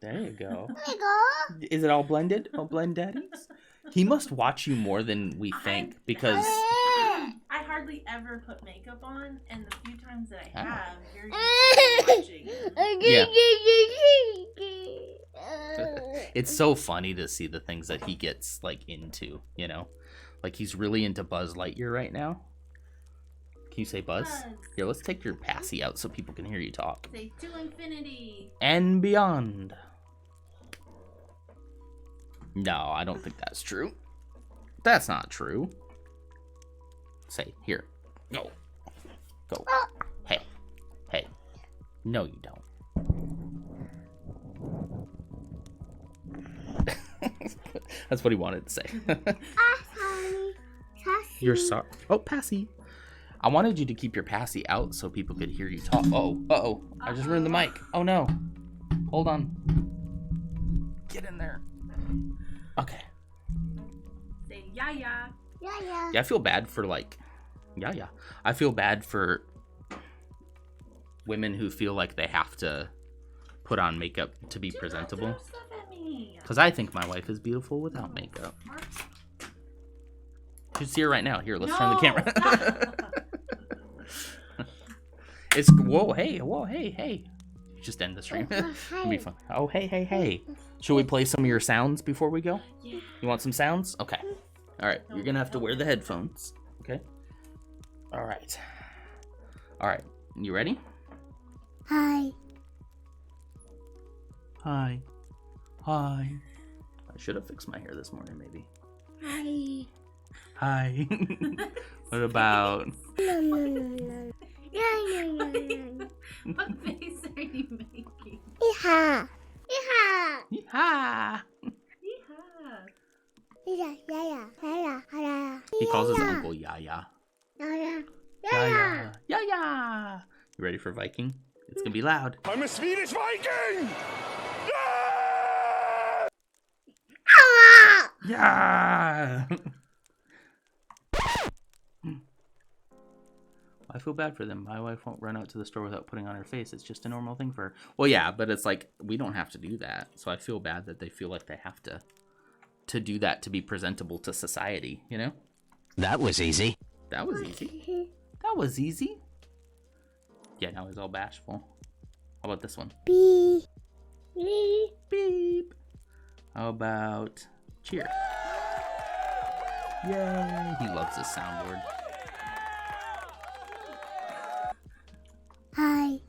There you go. Is it all blended? All blend daddies? He must watch you more than we think because I hardly ever put makeup on, and the few times that I Oh. have, you're usually watching. Yeah. It's so funny to see the things that he gets like into, you know? Like he's really into Buzz Lightyear right now. Can you say Buzz? Buzz. Here, let's take your passy out so people can hear you talk. Say to infinity. And beyond. No, I don't think that's true. That's not true. Say, here. Go. Go. Hey. Hey. No, you don't. That's what he wanted to say. You're sorry. Oh, passy. I wanted you to keep your passy out so people could hear you talk. Uh-oh. I just ruined the mic. Oh, no. Hold on. Get in there. Okay. Say yeah. Yeah. Yeah, I feel bad for like... Yeah. I feel bad for women who feel like they have to put on makeup to be presentable. Don't throw stuff at me. Because I think my wife is beautiful without makeup. You should see her right now. Here, let's turn the camera. It's whoa, hey. Just end the stream. It'll be fun. Oh, hey. Should we play some of your sounds before we go? Yeah. You want some sounds? Okay. All right. You're gonna have to wear the headphones. Okay. All right. You ready? Hi. Hi. I should have fixed my hair this morning, maybe. Hi. What about? No. What face are you making? Yeehaw. Yeehaw. Yeah. He calls his uncle Yaya. Yaya. You ready for Viking? It's gonna be loud. I'm a Swedish Viking! Yeah. I feel bad for them. My wife won't run out to the store without putting on her face. It's just a normal thing for her. Well, yeah, but it's like we don't have to do that. So I feel bad that they feel like they have to do that to be presentable to society, you know? That was easy. That was easy. Yeah, now he's all bashful. How about this one? Beep. Beep. How about cheer? Yay. He loves this soundboard. Hi.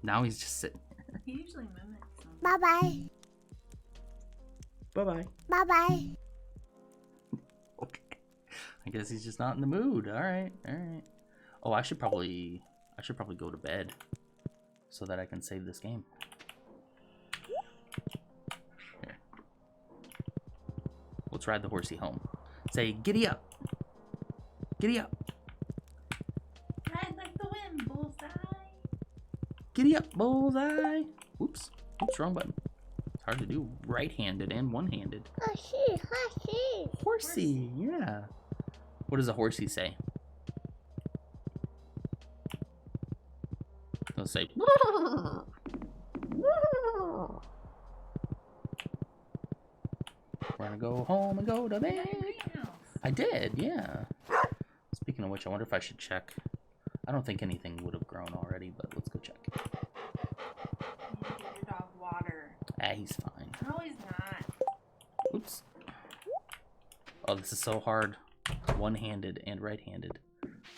Now he's just sitting here. He usually mimics them. Bye-bye. Bye-bye. Okay. I guess he's just not in the mood. All right. Oh, I should probably go to bed so that I can save this game. Here. Let's ride the horsey home. Say, giddy up. Giddy up. Ride like the wind, bullseye. Giddy up, bullseye. Oops, wrong button. It's hard to do right-handed and one-handed. Horsey, yeah. What does a horsey say? They'll say, we're gonna go home and go to bed. I did, yeah. Speaking of which, I wonder if I should check. I don't think anything would have grown already, but let's go check. You need to give your dog water. He's fine. No, he's not. Oops. Oh, this is so hard. One-handed and right-handed.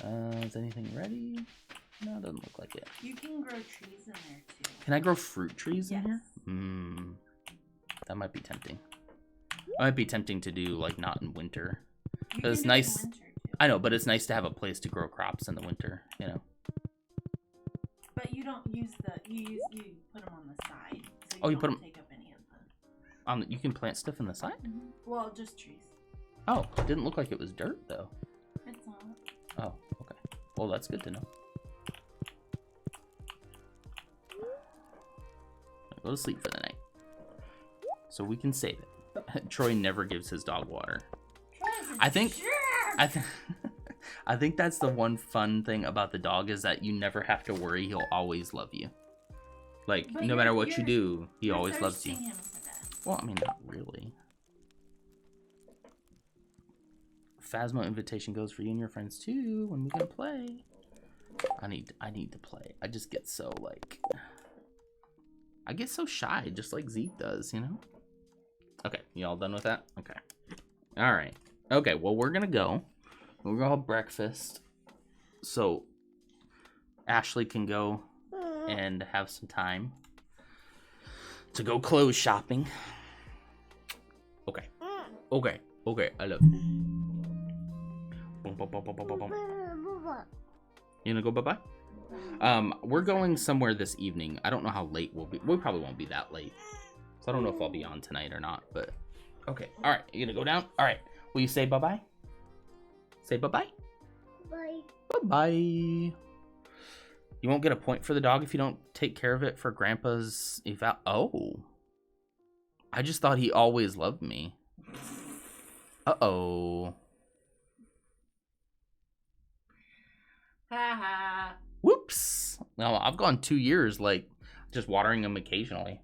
Is anything ready? No, it doesn't look like it. You can grow trees in there too. Can I grow fruit trees in Yes. here? That might be tempting. It might be tempting to do, like, not in winter. You But it's can do it in nice. winter, too. I know, but it's nice to have a place to grow crops in the winter, you know? But you don't use you put them on the side. So Oh, you don't put 'em- take up any of them. You can plant stuff in the side? Well, just trees. Oh, it didn't look like it was dirt, though. It's not. Oh, okay. Well, that's good to know. Go to sleep for the night. So we can save it. Troy never gives his dog water. I think I think that's the one fun thing about the dog is that you never have to worry. He'll always love you. Like, But no matter what you you're- do, he You're always loves you. thirsting him to death. Well, I mean, not really. Phasmo invitation goes for you and your friends too. When we gonna play? I need to play. I just get so like, I get so shy, just like Zeke does, you know? Okay, you all done with that? Okay. All right. Okay, well, we're gonna go. We're gonna have breakfast. So Ashley can go and have some time to go clothes shopping. Okay. Okay. Okay, I love you. Boom, boom, boom, boom, boom, boom, boom. You gonna go bye-bye? We're going somewhere this evening. I don't know how late we'll be. We probably won't be that late. So I don't know if I'll be on tonight or not, but okay. All right, you gonna go down? All right. Will you say bye-bye? Say bye-bye? Bye. Bye-bye. You won't get a point for the dog if you don't take care of it for Grandpa's eval. Oh. I just thought he always loved me. Uh-oh. Haha. Whoops. No, I've gone 2 years, like, just watering him occasionally.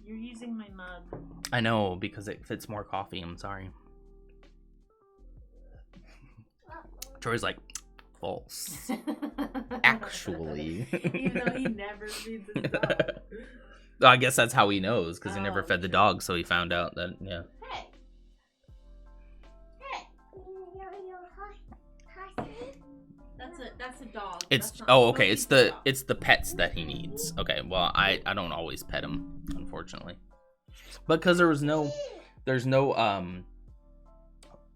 You're using my mug. I know, because it fits more coffee. I'm sorry. Troy's like, false. Actually. Even though he never feeds his dog. I guess that's how he knows, because he never Oh, fed the true. dog, so he found out that, yeah. Hey. Hey. That's a dog. It's That's not- oh don't okay. feed It's the the dog. it's the pets that he needs. Okay, well I don't always pet him, unfortunately, because there's no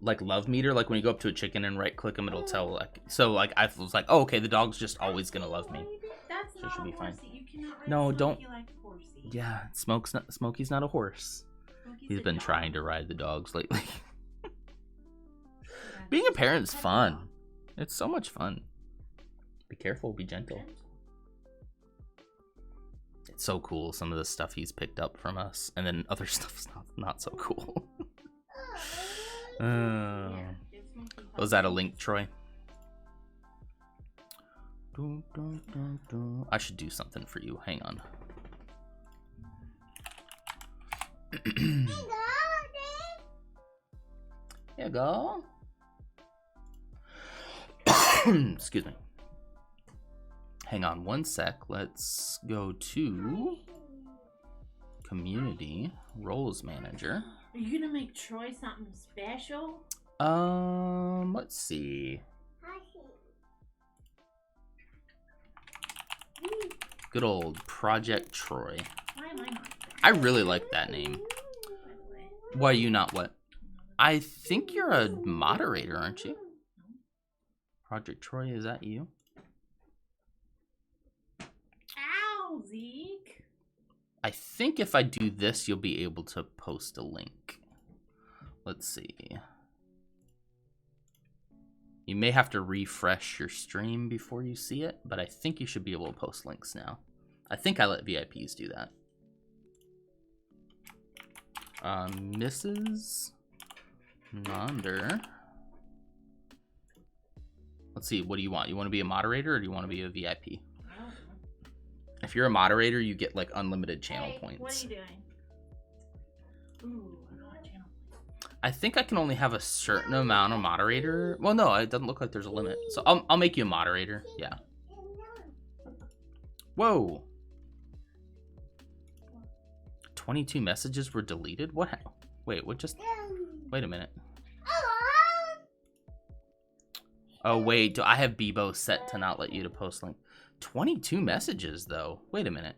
like love meter. Like when you go up to a chicken and right click him, it'll tell like so like I was like, oh okay, the dog's just always gonna love me. That's So it not should a be fine. horsey. You cannot ride No, Smokey don't- like a horsey. Yeah, Smokey's not a horse. Smokey's He's a been dog. trying to ride the dogs lately. Yeah. Being a parent's Pet the fun. dog. It's so much fun. Be careful, be gentle. It's so cool, some of the stuff he's picked up from us, and then other stuff's not so cool. Yeah, give Smokey Was that a link, Troy? I should do something for you. Hang on. Here you go. Excuse me. Hang on one sec. Let's go to community roles manager. Are you gonna make Troy something special? Let's see. Good old Project Troy. Why am I not? I really like that name. By the way. Why you not what? I think you're a moderator, aren't you? Project Troy, is that you? Ow, Zeke. I think if I do this, you'll be able to post a link. Let's see. You may have to refresh your stream before you see it, but I think you should be able to post links now. I think I let VIPs do that. Mrs. Nonder. Let's see, what do you want? You want to be a moderator or do you want to be a VIP? I don't know. If you're a moderator, you get like unlimited channel Hey, points. what are you doing? Ooh, I don't want channel points. I think I can only have a certain amount of moderator. Well, no, it doesn't look like there's a limit. So I'll make you a moderator. Yeah. Whoa. 22 messages were deleted? What? Wait, what just... Wait a minute. Oh, wait. Do I have Bebo set to not let you to post link? 22 messages, though. Wait a minute.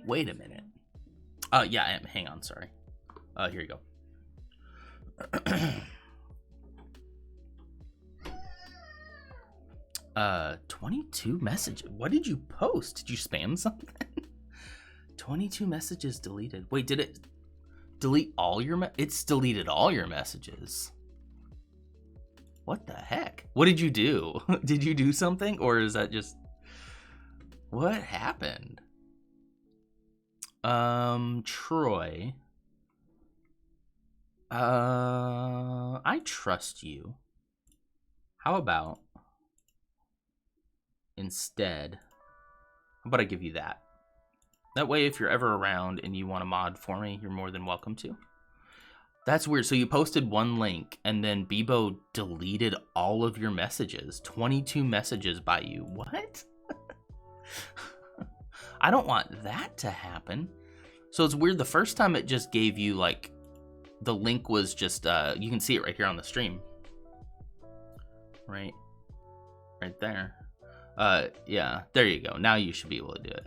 Wait a minute. Yeah, I am. Hang on, sorry. Here you go. 22 messages. What did you post? Did you spam something? 22 messages deleted. Wait, did it delete all your it's deleted all your messages. What the heck? What did you do? Did you do something, or is that just what happened? Troy. I trust you. How about instead, how about I give you that? That way, if you're ever around and you want to mod for me, you're more than welcome to. That's weird. So you posted one link, and then Bebo deleted all of your messages. 22 messages by you. What? I don't want that to happen. So it's weird. The first time it just gave you, like, the link was just, you can see it right here on the stream. Right there. Yeah, there you go. Now you should be able to do it.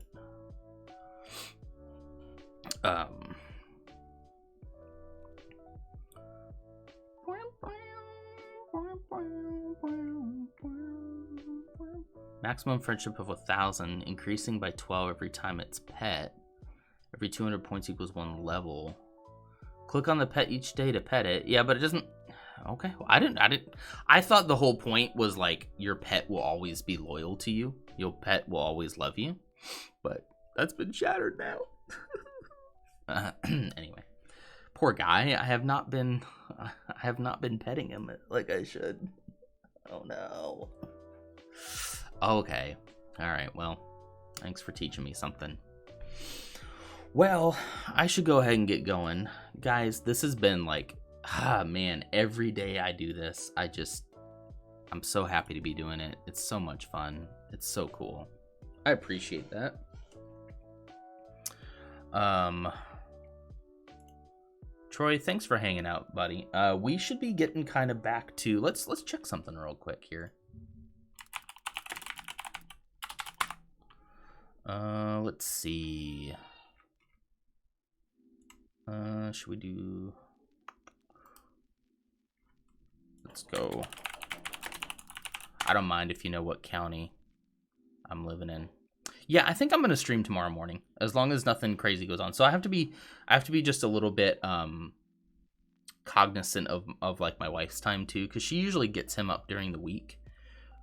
Maximum friendship of 1,000, increasing by 12 every time it's pet. Every 200 points equals 1 level. Click on the pet each day to pet it. Yeah, but it doesn't. Okay, well, I thought the whole point was like your pet will always be loyal to you. Your pet will always love you. But that's been shattered now. Anyway, poor guy. I have not been petting him like I should. Oh no. Okay. All right. Well, thanks for teaching me something. Well, I should go ahead and get going. Guys, this has been like, man, every day I do this, I'm so happy to be doing it. It's so much fun. It's so cool. I appreciate that. Troy, thanks for hanging out, buddy. We should be getting kind of back to, let's check something real quick here. Let's see. Should we do... Let's go. I don't mind if you know what county I'm living in. Yeah, I think I'm gonna stream tomorrow morning, as long as nothing crazy goes on. So I have to be just a little bit cognizant of like my wife's time too, because she usually gets him up during the week.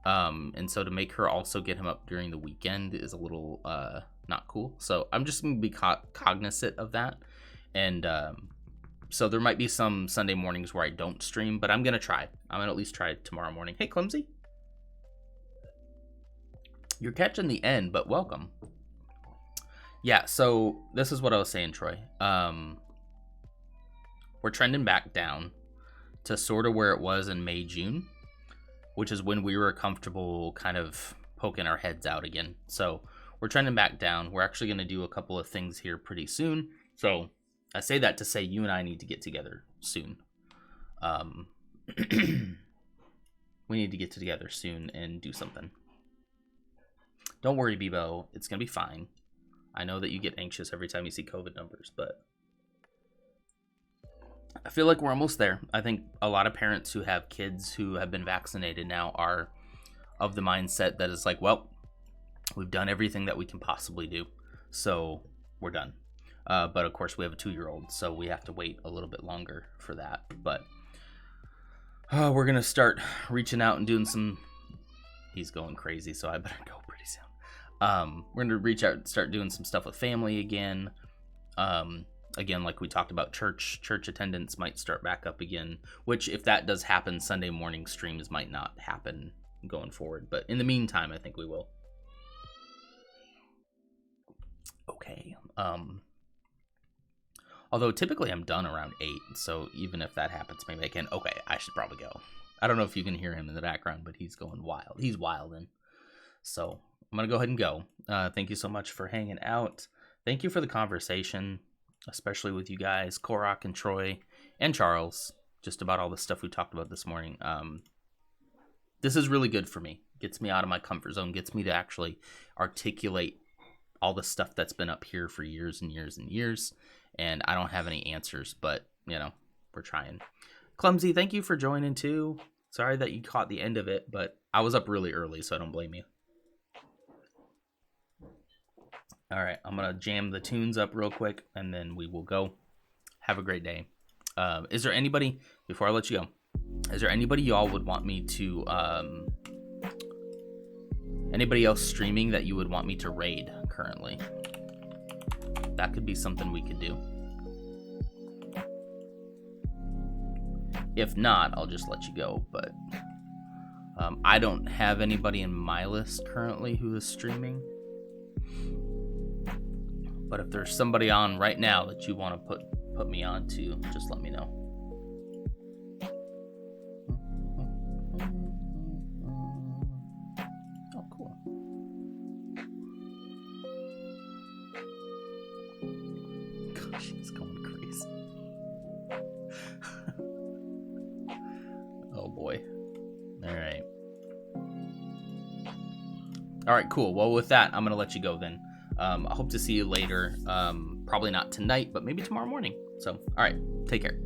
And so to make her also get him up during the weekend is a little not cool. So I'm just gonna be cognizant of that. And so there might be some Sunday mornings where I don't stream, but I'm gonna try. I'm gonna at least try tomorrow morning. Hey, Clumsy. You're catching the end, but welcome. Yeah, so this is what I was saying, Troy. We're trending back down to sort of where it was in May, June, which is when we were comfortable kind of poking our heads out again. So we're trending back down. We're actually going to do a couple of things here pretty soon. So I say that to say you and I need to get together soon. We need to get together soon and do something. Don't worry, Bebo. It's going to be fine. I know that you get anxious every time you see COVID numbers, but I feel like we're almost there. I think a lot of parents who have kids who have been vaccinated now are of the mindset that is like, well, we've done everything that we can possibly do, so we're done. But of course, we have a 2-year-old, so we have to wait a little bit longer for that. But we're going to start reaching out and doing some... He's going crazy, so I better go pretty soon. We're going to reach out and start doing some stuff with family again. Again, like we talked about, church attendance might start back up again, which if that does happen, Sunday morning streams might not happen going forward. But in the meantime, I think we will. Okay. Although typically I'm done around 8, so even if that happens, maybe I can. Okay, I should probably go. I don't know if you can hear him in the background, but he's going wild. He's wilding. So I'm going to go ahead and go. Thank you so much for hanging out. Thank you for the conversation, especially with you guys, Korok and Troy and Charles, just about all the stuff we talked about this morning. This is really good for me. Gets me out of my comfort zone, gets me to actually articulate all the stuff that's been up here for years and years and years. And I don't have any answers, but, you know, we're trying. Clumsy, thank you for joining too. Sorry that you caught the end of it, but I was up really early, so I don't blame you. All right, I'm going to jam the tunes up real quick, and then we will go. Have a great day. Is there anybody, before I let you go, is there anybody y'all would want me to, anybody else streaming that you would want me to raid currently? That could be something we could do. If not, I'll just let you go, but I don't have anybody in my list currently who is streaming. But if there's somebody on right now that you want to put me on to, just let me know. Oh, cool. Gosh, he's going crazy. Oh boy. All right, cool. Well, with that, I'm gonna let you go then. I hope to see you later. Probably not tonight, but maybe tomorrow morning. So, all right, take care.